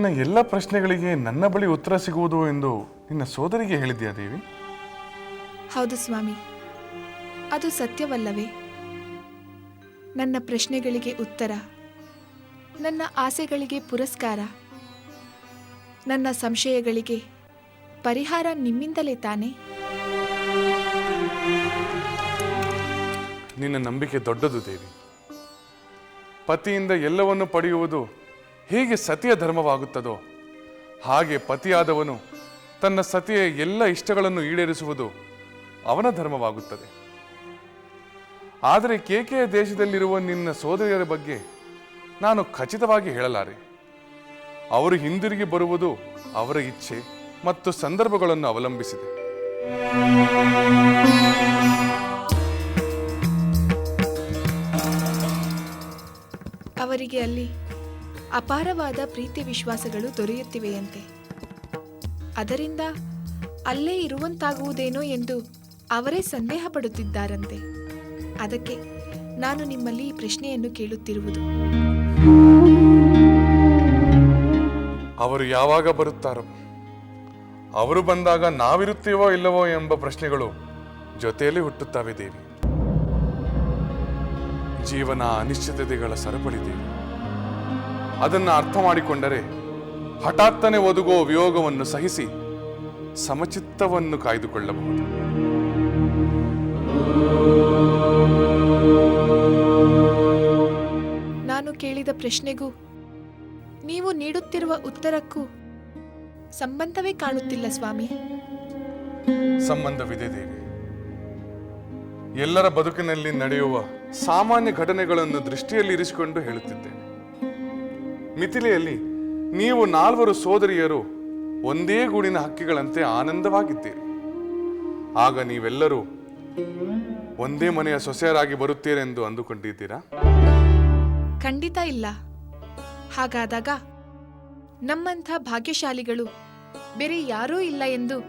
ನಿನ್ನ ಎಲ್ಲ ಪ್ರಶ್ನೆಗಳಿಗೆ ನನ್ನ ಬಳಿ ಉತ್ತರ ಸಿಗುವುದು ಎಂದು ನಿನ್ನ ಸೋದರಿಗೆ ಹೇಳಿದ್ಯಾ ದೇವಿ? ಹೌದು ಸ್ವಾಮಿ, ಅದು ಸತ್ಯವಲ್ಲವೇ? ನನ್ನ ಪ್ರಶ್ನೆಗಳಿಗೆ ಉತ್ತರ, ನನ್ನ ಆಸೆಗಳಿಗೆ ಪುರಸ್ಕಾರ, ನನ್ನ ಸಂಶಯಗಳಿಗೆ ಪರಿಹಾರ ನಿಮ್ಮಿಂದಲೇ ತಾನೇ? ನಿನ್ನ ನಂಬಿಕೆ ದೊಡ್ಡದು ದೇವಿ. ಪತಿಯಿಂದ ಎಲ್ಲವನ್ನು ಪಡೆಯುವುದು ಹೇಗೆ ಸತಿಯ ಧರ್ಮವಾಗುತ್ತದೋ ಹಾಗೆ ಪತಿಯಾದವನು ತನ್ನ ಸತಿಯ ಎಲ್ಲ ಇಷ್ಟಗಳನ್ನು ಈಡೇರಿಸುವುದು ಅವನ ಧರ್ಮವಾಗುತ್ತದೆ. ಆದರೆ ಕೇಕೆಯ ದೇಶದಲ್ಲಿರುವ ನಿನ್ನ ಸೋದರಿಯರ ಬಗ್ಗೆ ನಾನು ಖಚಿತವಾಗಿ ಹೇಳಲಾರೆ. ಅವರು ಹಿಂದಿರುಗಿ ಬರುವುದು ಅವರ ಇಚ್ಛೆ ಮತ್ತು ಸಂದರ್ಭಗಳನ್ನು ಅವಲಂಬಿಸಿದೆ. ಅವರಿಗೆ ಅಲ್ಲಿ ಅಪಾರವಾದ ಪ್ರೀತಿ ವಿಶ್ವಾಸಗಳು ದೊರೆಯುತ್ತಿವೆಯಂತೆ. ಅದರಿಂದ ಅಲ್ಲೇ ಇರುವಂತಾಗುವುದೇನೋ ಎಂದು ಅವರೇ ಸಂದೇಹ ಪಡುತ್ತಿದ್ದಾರಂತೆ. ಅದಕ್ಕೆ ನಾನು ನಿಮ್ಮಲ್ಲಿ ಈ ಪ್ರಶ್ನೆಯನ್ನು ಕೇಳುತ್ತಿರುವುದು. ಅವರು ಯಾವಾಗ ಬರುತ್ತಾರೋ, ಅವರು ಬಂದಾಗ ನಾವಿರುತ್ತೀವೋ ಇಲ್ಲವೋ ಎಂಬ ಪ್ರಶ್ನೆಗಳು ಜೊತೆಯಲ್ಲಿ ಹುಟ್ಟುತ್ತವೆ ದೇವಿ. ಜೀವನ ಅನಿಶ್ಚಿತತೆಗಳ ಸರಪಳಿ ದೇವಿ. ಅದನ್ನು ಅರ್ಥ ಮಾಡಿಕೊಂಡರೆ ಹಠಾತ್ತನೆ ಒದಗುವ ವಿಯೋಗವನ್ನು ಸಹಿಸಿ ಸಮಚಿತ್ತವನ್ನು ಕಾಯ್ದುಕೊಳ್ಳಬಹುದು. ನಾನು ಕೇಳಿದ ಪ್ರಶ್ನೆಗೂ ನೀವು ನೀಡುತ್ತಿರುವ ಉತ್ತರಕ್ಕೂ ಸಂಬಂಧವೇ ಕಾಣುತ್ತಿಲ್ಲ ಸ್ವಾಮಿ. ಸಂಬಂಧವಿದೆ ದೇವಿ. ಎಲ್ಲರ ಬದುಕಿನಲ್ಲಿ ನಡೆಯುವ ಸಾಮಾನ್ಯ ಘಟನೆಗಳನ್ನು ದೃಷ್ಟಿಯಲ್ಲಿ ಇರಿಸಿಕೊಂಡು ಹೇಳುತ್ತಿದ್ದೇನೆ. ಮಿಥಿಲೆಯಲ್ಲಿ ನೀವು 4 ಸೋದರಿಯರು ಒಂದೇ ಗೂಡಿನ ಹಕ್ಕಿಗಳಂತೆ ಆನಂದವಾಗಿದ್ದೀರಿ. ಆಗ ನೀವೆಲ್ಲರೂ ಒಂದೇ ಮನೆಯ ಸೊಸೆಯರಾಗಿ ಬರುತ್ತೀರೆಂದು ಅಂದುಕೊಂಡಿದ್ದೀರಾ? ಖಂಡಿತ ಇಲ್ಲ. ಹಾಗಾದಾಗ ನಮ್ಮಂಥ ಭಾಗ್ಯಶಾಲಿಗಳು ಬೇರೆ ಯಾರೂ ಇಲ್ಲ ಎಂದು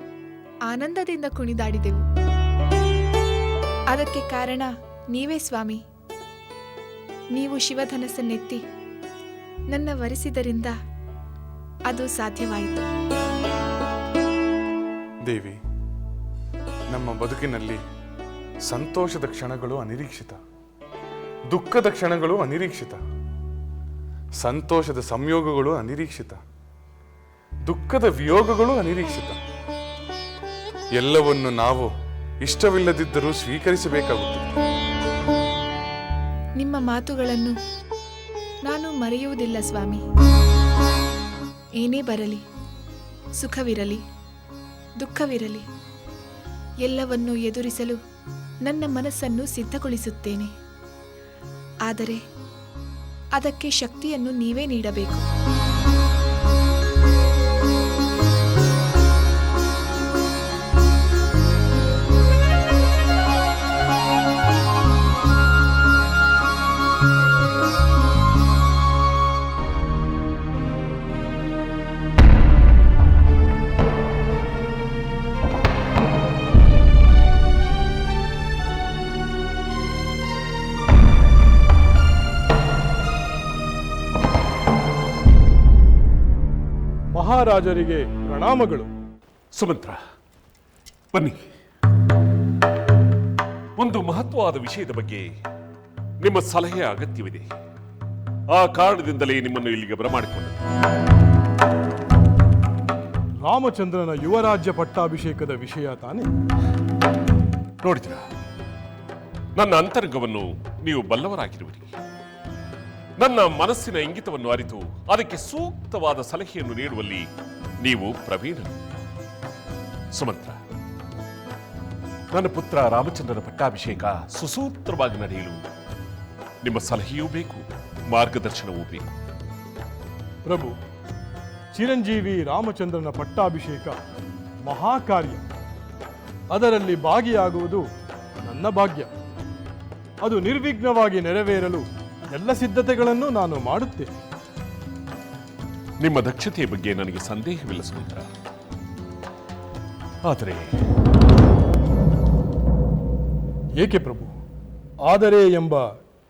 ಆನಂದದಿಂದ ಕುಣಿದಾಡಿದೆವು. ಅದಕ್ಕೆ ಕಾರಣ ನೀವೇ ಸ್ವಾಮಿ. ನೀವು ಶಿವಧನಸ್ಸನ್ನೆತ್ತಿ ನನ್ನ ವರಿಸಿದರಿಂದ ಅದು ಸಾಧ್ಯವಾಯಿತು. ದೇವಿ, ನಮ್ಮ ಬದುಕಿನಲ್ಲಿ ಸಂತೋಷದ ಕ್ಷಣಗಳು ಅನಿರೀಕ್ಷಿತ, ದುಃಖದ ಕ್ಷಣಗಳು ಅನಿರೀಕ್ಷಿತ, ಸಂತೋಷದ ಸಂಯೋಗಗಳು ಅನಿರೀಕ್ಷಿತ, ದುಃಖದ ವಿಯೋಗಗಳು ಅನಿರೀಕ್ಷಿತ. ಎಲ್ಲವನ್ನು ನಾವು ಇಷ್ಟವಿಲ್ಲದಿದ್ದರೂ ಸ್ವೀಕರಿಸಬೇಕಾಗುತ್ತದೆ. ನಿಮ್ಮ ಮಾತುಗಳನ್ನು ನಾನು ಮರೆಯುವುದಿಲ್ಲ ಸ್ವಾಮಿ. ಏನೇ ಬರಲಿ, ಸುಖವಿರಲಿ, ದುಃಖವಿರಲಿ, ಎಲ್ಲವನ್ನೂ ಎದುರಿಸಲು ನನ್ನ ಮನಸ್ಸನ್ನು ಸಿದ್ಧಗೊಳಿಸುತ್ತೇನೆ. ಆದರೆ ಅದಕ್ಕೆ ಶಕ್ತಿಯನ್ನು ನೀವೇ ನೀಡಬೇಕು. ಮಹಾರಾಜರಿಗೆ ಪ್ರಣಾಮಗಳು. ಸುಮಂತ್ರ, ಬನ್ನಿ. ಒಂದು ಮಹತ್ವವಾದ ವಿಷಯದ ಬಗ್ಗೆ ನಿಮ್ಮ ಸಲಹೆಯ ಅಗತ್ಯವಿದೆ. ಆ ಕಾರಣದಿಂದಲೇ ನಿಮ್ಮನ್ನು ಇಲ್ಲಿಗೆ ಬರಮಾಡಿಕೊಂಡೆ. ರಾಮಚಂದ್ರನ ಯುವರಾಜ್ಯ ಪಟ್ಟಾಭಿಷೇಕದ ವಿಷಯ ತಾನೇ? ನೋಡಿದ್ರ, ನನ್ನ ಅಂತರಂಗವನ್ನು ನೀವು ಬಲ್ಲವರಾಗಿರುವಿರಿ. ನನ್ನ ಮನಸ್ಸಿನ ಇಂಗಿತವನ್ನು ಅರಿತು ಅದಕ್ಕೆ ಸೂಕ್ತವಾದ ಸಲಹೆಯನ್ನು ನೀಡುವಲ್ಲಿ ನೀವು ಪ್ರವೀಣರು. ಸುಮಂತ್ರ, ನನ್ನ ಪುತ್ರ ರಾಮಚಂದ್ರನ ಪಟ್ಟಾಭಿಷೇಕ ಸುಸೂತ್ರವಾಗಿ ನಡೆಯಲು ನಿಮ್ಮ ಸಲಹೆಯೂ ಬೇಕು, ಮಾರ್ಗದರ್ಶನವೂ ಬೇಕು. ಪ್ರಭು, ಚಿರಂಜೀವಿ ರಾಮಚಂದ್ರನ ಪಟ್ಟಾಭಿಷೇಕ ಮಹಾಕಾರ್ಯ. ಅದರಲ್ಲಿ ಭಾಗಿಯಾಗುವುದು ನನ್ನ ಭಾಗ್ಯ. ಅದು ನಿರ್ವಿಘ್ನವಾಗಿ ನೆರವೇರಲು ಎಲ್ಲ ಸಿದ್ಧತೆಗಳನ್ನು ನಾನು ಮಾಡುತ್ತೇನೆ. ನಿಮ್ಮ ದಕ್ಷತೆಯ ಬಗ್ಗೆ ನನಗೆ ಸಂದೇಹವಿಲ್ಲ ಸುಮಂತ್ರ. ಆದರೆ ಏಕೆ ಪ್ರಭು, ಆದರೆ ಎಂಬ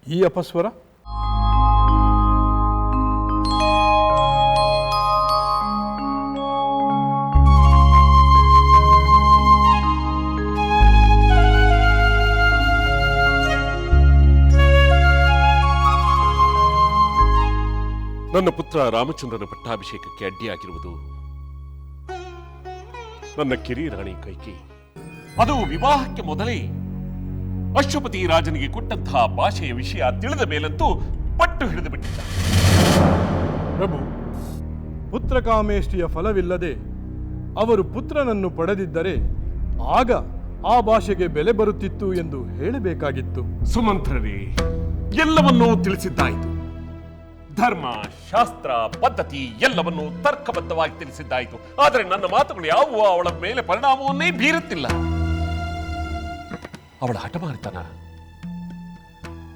ಈ ಅಪಸ್ವರ? ನನ್ನ ಪುತ್ರ ರಾಮಚಂದ್ರನ ಪಟ್ಟಾಭಿಷೇಕಕ್ಕೆ ಅಡ್ಡಿಯಾಗಿರುವುದು ನನ್ನ ಕಿರಿಯ ರಾಣಿ ಕೈಕೇಯಿ. ಅದು ವಿವಾಹಕ್ಕೆ ಮೊದಲೇ ಅಶ್ವಪತಿ ರಾಜನಿಗೆ ಕೊಟ್ಟಂತಹ ಭಾಷೆಯ ವಿಷಯ ತಿಳಿದ ಮೇಲಂತೂ ಪಟ್ಟು ಹಿಡಿದು ಬಿಟ್ಟಿದ್ದ. ಪ್ರಭು, ಪುತ್ರಕಾಮೇಷ್ಟಿಯ ಫಲವಿಲ್ಲದೆ ಅವರು ಪುತ್ರನನ್ನು ಪಡೆದಿದ್ದರೆ ಆಗ ಆ ಭಾಷೆಗೆ ಬೆಲೆ ಬರುತ್ತಿತ್ತು ಎಂದು ಹೇಳಬೇಕಾಗಿತ್ತು. ಸುಮಂತ್ರರೇ, ಎಲ್ಲವನ್ನೂ ತಿಳಿಸಿದ್ದಾಯಿತು. ಧರ್ಮ, ಶಾಸ್ತ್ರ, ಪದ್ಧತಿ ಎಲ್ಲವನ್ನೂ ತರ್ಕಬದ್ಧವಾಗಿ ತಿಳಿಸಿದ್ದಾಯಿತು. ಆದರೆ ನನ್ನ ಮಾತುಗಳು ಯಾವುವು ಅವಳ ಮೇಲೆ ಪರಿಣಾಮವನ್ನೇ ಬೀರುತ್ತಿಲ್ಲ. ಅವಳ ಹಠಮಾರಿತನ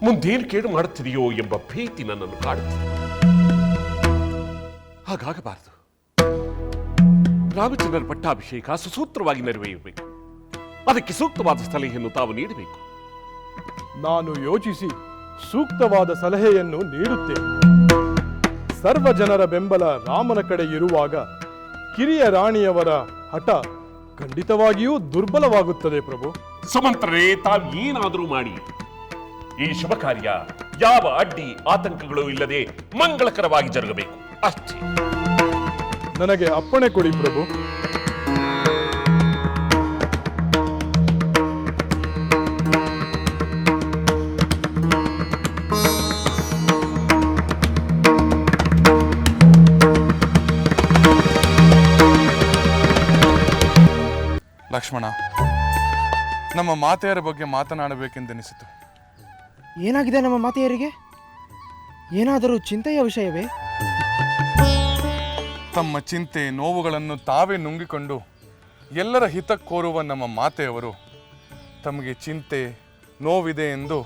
ಮುಂದೇನು ಕೇಡು ಮಾಡುತ್ತಿದೆಯೋ ಎಂಬ ಭೀತಿ ನನ್ನನ್ನು ಕಾಡುತ್ತಿದೆ. ಹಾಗಾಗಬಾರದು. ರಾಮಚಂದ್ರನ ಪಟ್ಟಾಭಿಷೇಕ ಸುಸೂತ್ರವಾಗಿ ನೆರವೇರಬೇಕು. ಅದಕ್ಕೆ ಸೂಕ್ತವಾದ ಸಲಹೆಯನ್ನು ತಾವು ನೀಡಬೇಕು. ನಾನು ಯೋಚಿಸಿ ಸೂಕ್ತವಾದ ಸಲಹೆಯನ್ನು ನೀಡುತ್ತೇನೆ. ಸರ್ವ ಜನರ ಬೆಂಬಲ ರಾಮನ ಕಡೆ ಇರುವಾಗ ಕಿರಿಯ ರಾಣಿಯವರ ಹಠ ಖಂಡಿತವಾಗಿಯೂ ದುರ್ಬಲವಾಗುತ್ತದೆ ಪ್ರಭು. ಸುಮಂತ್ರರೇ, ತಾವು ಏನಾದರೂ ಮಾಡಿ ಈ ಶುಭ ಕಾರ್ಯ ಯಾವ ಅಡ್ಡಿ ಆತಂಕಗಳು ಇಲ್ಲದೆ ಮಂಗಳಕರವಾಗಿ ಜರುಗಬೇಕು ಅಷ್ಟೇ. ನನಗೆ ಅಪ್ಪಣೆ ಕೊಡಿ ಪ್ರಭು. ಲಕ್ಷ್ಮಣ, ನಮ್ಮ ಮಾತೆಯರ ಬಗ್ಗೆ ಮಾತನಾಡಬೇಕೆಂದೆನಿಸಿತು. ಏನಾಗಿದೆ ನಮ್ಮ ಮಾತೆಯರಿಗೆ? ಏನಾದರೂ ಚಿಂತೆಯ ವಿಷಯವೇ? ತಮ್ಮ ಚಿಂತೆ ನೋವುಗಳನ್ನು ತಾವೇ ನುಂಗಿಕೊಂಡು ಎಲ್ಲರ ಹಿತ ಕೋರುವ ನಮ್ಮ ಮಾತೆಯವರು ತಮಗೆ ಚಿಂತೆ ನೋವಿದೆ ಎಂದು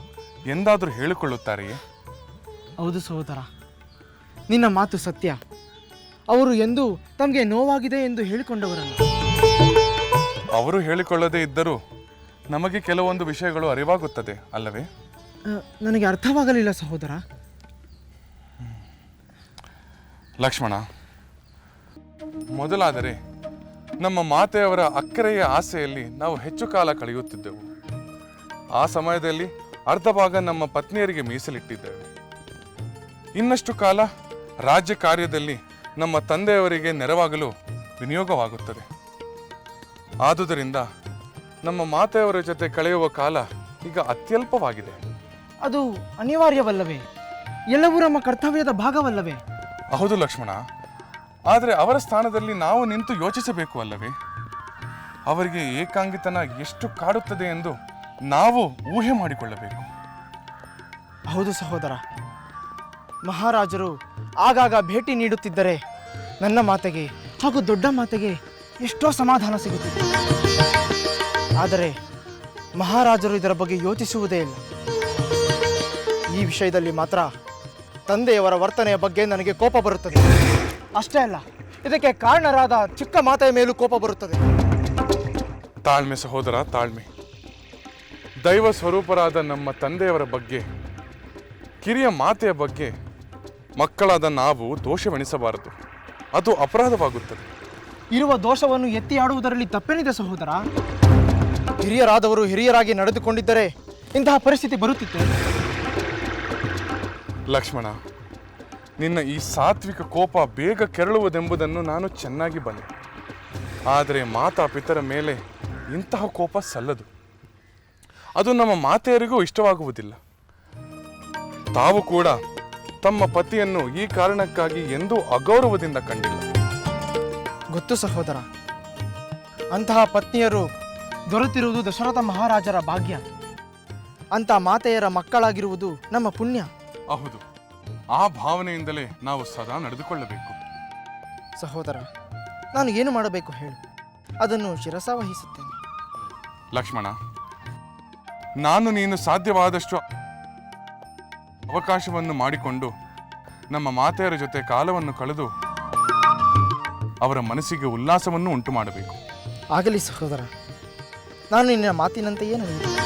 ಎಂದಾದರೂ ಹೇಳಿಕೊಳ್ಳುತ್ತಾರೆಯೇ? ಹೌದು ಸಹೋದರ, ನಿನ್ನ ಮಾತು ಸತ್ಯ. ಅವರು ಎಂದೂ ತಮಗೆ ನೋವಾಗಿದೆ ಎಂದು ಹೇಳಿಕೊಂಡವರಲ್ಲ. ಅವರು ಹೇಳಿಕೊಳ್ಳದೇ ಇದ್ದರೂ ನಮಗೆ ಕೆಲವೊಂದು ವಿಷಯಗಳು ಅರಿವಾಗುತ್ತದೆ ಅಲ್ಲವೇ? ನನಗೆ ಅರ್ಥವಾಗಲಿಲ್ಲ ಸಹೋದರ. ಲಕ್ಷ್ಮಣ, ಮೊದಲಾದರೆ ನಮ್ಮ ಮಾತೆಯವರ ಅಕ್ಕರೆಯ ಆಸೆಯಲ್ಲಿ ನಾವು ಹೆಚ್ಚು ಕಾಲ ಕಳೆಯುತ್ತಿದ್ದೆವು. ಆ ಸಮಯದಲ್ಲಿ ಅರ್ಧ ಭಾಗ ನಮ್ಮ ಪತ್ನಿಯರಿಗೆ ಮೀಸಲಿಟ್ಟಿದ್ದೇವೆ. ಇನ್ನಷ್ಟು ಕಾಲ ರಾಜ್ಯ ಕಾರ್ಯದಲ್ಲಿ ನಮ್ಮ ತಂದೆಯವರಿಗೆ ನೆರವಾಗಲು ವಿನಿಯೋಗವಾಗುತ್ತದೆ. ಆದುದರಿಂದ ನಮ್ಮ ಮಾತೆಯವರ ಜೊತೆ ಕಳೆಯುವ ಕಾಲ ಈಗ ಅತ್ಯಲ್ಪವಾಗಿದೆ. ಅದು ಅನಿವಾರ್ಯವಲ್ಲವೇ? ಎಲ್ಲವೂ ನಮ್ಮ ಕರ್ತವ್ಯದ ಭಾಗವಲ್ಲವೇ? ಹೌದು ಲಕ್ಷ್ಮಣ, ಆದರೆ ಅವರ ಸ್ಥಾನದಲ್ಲಿ ನಾವು ನಿಂತು ಯೋಚಿಸಬೇಕು ಅಲ್ಲವೇ? ಅವರಿಗೆ ಏಕಾಂಗಿತನ ಎಷ್ಟು ಕಾಡುತ್ತದೆ ಎಂದು ನಾವು ಊಹೆ ಮಾಡಿಕೊಳ್ಳಬೇಕು. ಹೌದು ಸಹೋದರ, ಮಹಾರಾಜರು ಆಗಾಗ ಭೇಟಿ ನೀಡುತ್ತಿದ್ದರೆ ನನ್ನ ಮಾತೆಗೆ ಹಾಗೂ ದೊಡ್ಡ ಮಾತೆಗೆ ಎಷ್ಟೋ ಸಮಾಧಾನ ಸಿಗುತ್ತಿದೆ. ಆದರೆ ಮಹಾರಾಜರು ಇದರ ಬಗ್ಗೆ ಯೋಚಿಸುವುದೇ ಇಲ್ಲ. ಈ ವಿಷಯದಲ್ಲಿ ಮಾತ್ರ ತಂದೆಯವರ ವರ್ತನೆಯ ಬಗ್ಗೆ ನನಗೆ ಕೋಪ ಬರುತ್ತದೆ. ಅಷ್ಟೇ ಅಲ್ಲ, ಇದಕ್ಕೆ ಕಾರಣರಾದ ಚಿಕ್ಕ ಮಾತೆಯ ಮೇಲೂ ಕೋಪ ಬರುತ್ತದೆ. ತಾಳ್ಮೆ ಸಹೋದರ, ತಾಳ್ಮೆ. ದೈವ ಸ್ವರೂಪರಾದ ನಮ್ಮ ತಂದೆಯವರ ಬಗ್ಗೆ, ಕಿರಿಯ ಮಾತೆಯ ಬಗ್ಗೆ ಮಕ್ಕಳಾದ ನಾವು ದೋಷವೆಣಿಸಬಾರದು. ಅದು ಅಪರಾಧವಾಗುತ್ತದೆ. ಇರುವ ದೋಷವನ್ನು ಎತ್ತಿ ಆಡುವುದರಲ್ಲಿ ತಪ್ಪೇನಿದೆ ಸಹೋದರ? ಹಿರಿಯರಾದವರು ಹಿರಿಯರಾಗಿ ನಡೆದುಕೊಂಡಿದ್ದರೆ ಇಂತಹ ಪರಿಸ್ಥಿತಿ ಬರುತ್ತಿತ್ತು. ಲಕ್ಷ್ಮಣ, ನಿನ್ನ ಈ ಸಾತ್ವಿಕ ಕೋಪ ಬೇಗ ಕೆರಳುವುದೆಂಬುದನ್ನು ನಾನು ಚೆನ್ನಾಗಿ ಬಲ್ಲೆ. ಆದರೆ ಮಾತಾ ಪಿತರ ಮೇಲೆ ಇಂತಹ ಕೋಪ ಸಲ್ಲದು. ಅದು ನಮ್ಮ ಮಾತೆಯರಿಗೂ ಇಷ್ಟವಾಗುವುದಿಲ್ಲ. ತಾವು ಕೂಡ ತಮ್ಮ ಪತಿಯನ್ನು ಈ ಕಾರಣಕ್ಕಾಗಿ ಎಂದೂ ಅಗೌರವದಿಂದ ಕಂಡಿಲ್ಲ. ಗೊತ್ತು ಸಹೋದರ, ಅಂತಹ ಪತ್ನಿಯರು ದೊರೆತಿರುವುದು ದಶರಥ ಮಹಾರಾಜರ ಭಾಗ್ಯ. ಅಂತ ಮಾತೆಯರ ಮಕ್ಕಳಾಗಿರುವುದು ನಮ್ಮ ಪುಣ್ಯ. ಹೌದು, ಆ ಭಾವನೆಯಿಂದಲೇ ನಾವು ಸದಾ ನಡೆದುಕೊಳ್ಳಬೇಕು. ಸಹೋದರ, ನಾನು ಏನು ಮಾಡಬೇಕು ಹೇಳು, ಅದನ್ನು ಶಿರಸಾವಹಿಸುತ್ತೇನೆ. ಲಕ್ಷ್ಮಣ, ನಾನು ನೀನು ಸಾಧ್ಯವಾದಷ್ಟು ಅವಕಾಶವನ್ನು ಮಾಡಿಕೊಂಡು ನಮ್ಮ ಮಾತೆಯರ ಜೊತೆ ಕಾಲವನ್ನು ಕಳೆದು ಅವರ ಮನಸ್ಸಿಗೆ ಉಲ್ಲಾಸವನ್ನು ಉಂಟು ಮಾಡಬೇಕು. ಆಗಲಿ ಸಹೋದರ, ನಾನು ನಿನ್ನ ಮಾತಿನಂತೆಯೇ ನಡೆಯುತ್ತೇನೆ.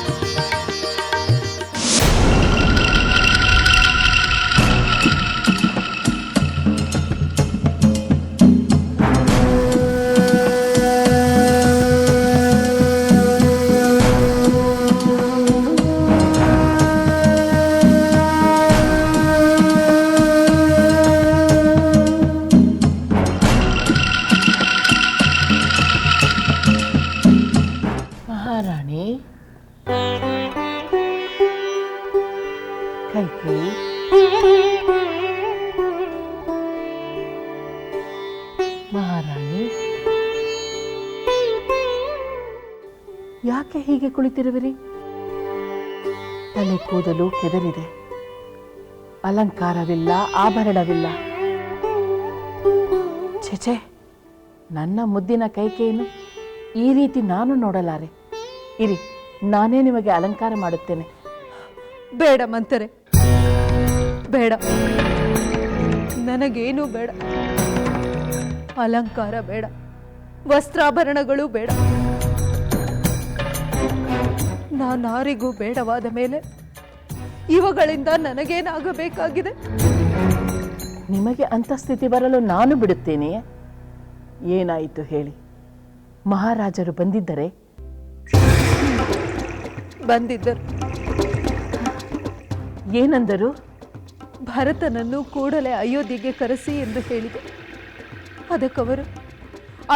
ಮಹಾರಾಣಿ ಕೈಕೇಯಿ, ಮಹಾರಾಣಿ ಯಾಕೆ ಹೀಗೆ ಕುಳಿತಿರುವಿರಿ? ತಲೆ ಕೂದಲು ಕೆದರಿದೆ, ಅಲಂಕಾರವಿಲ್ಲ, ಆಭರಣವಿಲ್ಲ. ಛೆಛೆ, ನನ್ನ ಮುದ್ದಿನ ಕೈಕೇಯನ್ನು ಈ ರೀತಿ ನಾನು ನೋಡಲಾರೆ. ಇರಿ, ನಾನೇ ನಿಮಗೆ ಅಲಂಕಾರ ಮಾಡುತ್ತೇನೆ. ಬೇಡ ಮಂತರೆ, ಬೇಡ, ನನಗೇನೂ ಬೇಡ. ಅಲಂಕಾರ ಬೇಡ, ವಸ್ತ್ರಾಭರಣಗಳು ಬೇಡ. ನಾನಾರಿಗೂ ಬೇಡವಾದ ಮೇಲೆ ಇವುಗಳಿಂದ ನನಗೇನಾಗಬೇಕಾಗಿದೆ? ನಿಮಗೆ ಅಂಥ ಸ್ಥಿತಿ ಬರಲು ನಾನು ಬಿಡುತ್ತೇನೆಯೇ? ಏನಾಯಿತು ಹೇಳಿ? ಮಹಾರಾಜರು ಬಂದಿದ್ದರೆ? ಬಂದಿದ್ದರು. ಏನಂದರು? ಭರತನನ್ನು ಕೂಡಲೇ ಅಯೋಧ್ಯೆಗೆ ಕರೆಸಿ ಎಂದು ಹೇಳಿದೆ. ಅದಕ್ಕವರು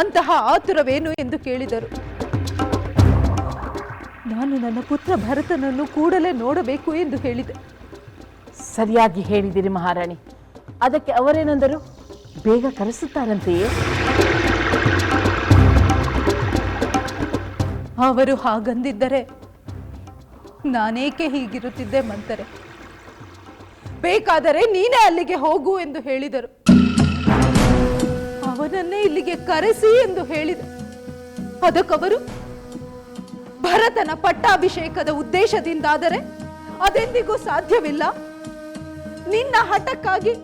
ಅಂತಹ ಆತುರವೇನು ಎಂದು ಕೇಳಿದರು. ನಾನು ನನ್ನ ಪುತ್ರ ಭರತನನ್ನು ಕೂಡಲೇ ನೋಡಬೇಕು ಎಂದು ಹೇಳಿದೆ. ಸರಿಯಾಗಿ ಹೇಳಿದಿರಿ ಮಹಾರಾಣಿ. ಅದಕ್ಕೆ ಅವರೇನೆಂದರು? ಬೇಗ ಕರೆಸುತ್ತಾರಂತೆಯೇ? ಅವರು ಹಾಗಂದಿದ್ದರೆ ನಾನೇಕೆ ಹೀಗಿರುತ್ತಿದ್ದೆ ಮಂತರೆ? ಬೇಕಾದರೆ ನೀನೇ ಅಲ್ಲಿಗೆ ಹೋಗು ಎಂದು ಹೇಳಿದರು. ಅವನನ್ನೇ ಇಲ್ಲಿಗೆ ಕರೆಸಿ ಎಂದು ಹೇಳಿದೆ. ಅದಕ್ಕವರು ಭರತನ ಪಟ್ಟಾಭಿಷೇಕದ ಉದ್ದೇಶದಿಂದಾದರೆ ಅದೆಂದಿಗೂ ಸಾಧ್ಯವಿಲ್ಲ, ನಿನ್ನ ಹಠಕ್ಕಾಗಿ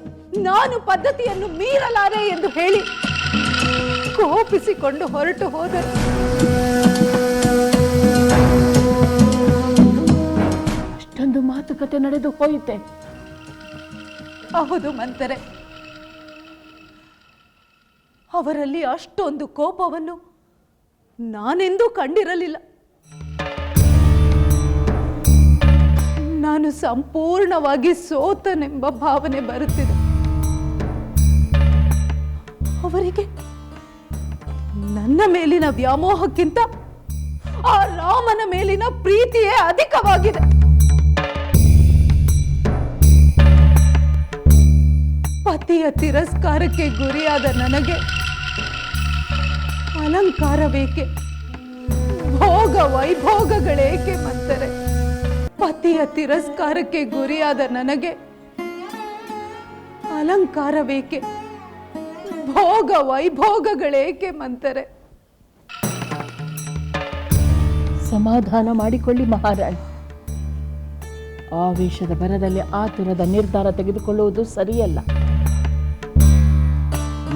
ನಾನು ಪದ್ಧತಿಯನ್ನು ಮೀರಲಾರೆ ಎಂದು ಹೇಳಿ ಕೋಪಿಸಿಕೊಂಡು ಹೊರಟು ಹೋದರು. ಅಷ್ಟೊಂದು ಮಾತುಕತೆ ನಡೆದು ಹೋಯಿತೆ? ಹೌದು ಮಂತರೆ, ಅವರಲ್ಲಿ ಅಷ್ಟೊಂದು ಕೋಪವನ್ನು ನಾನೆಂದೂ ಕಂಡಿರಲಿಲ್ಲ. ನಾನು ಸಂಪೂರ್ಣವಾಗಿ ಸೋತನೆಂಬ ಭಾವನೆ ಬರುತ್ತಿದೆ. ಅವರಿಗೆ ನನ್ನ ಮೇಲಿನ ವ್ಯಾಮೋಹಕ್ಕಿಂತ ಆ ರಾಮನ ಮೇಲಿನ ಪ್ರೀತಿಯೇ ಅಧಿಕವಾಗಿದೆ. ಪತಿಯ ತಿರಸ್ಕಾರಕ್ಕೆ ಗುರಿಯಾದ ನನಗೆ ಅಲಂಕಾರ ಬೇಕೆ, ಭೋಗ ವೈಭೋಗಗಳೇಕೆ ಮಂತರೆ? ಪತಿಯ ತಿರಸ್ಕಾರಕ್ಕೆ ಗುರಿಯಾದ ನನಗೆ ಅಲಂಕಾರ ಬೇಕೆ, ಭೋಗ ವೈಭೋಗಗಳೇಕೆ ಮಂತರೆ? ಸಮಾಧಾನ ಮಾಡಿಕೊಳ್ಳಿ ಮಹಾರಾಣಿ. ಆವೇಶದ ಭರದಲ್ಲಿ ಆತುರದ ನಿರ್ಧಾರ ತೆಗೆದುಕೊಳ್ಳುವುದು ಸರಿಯಲ್ಲ.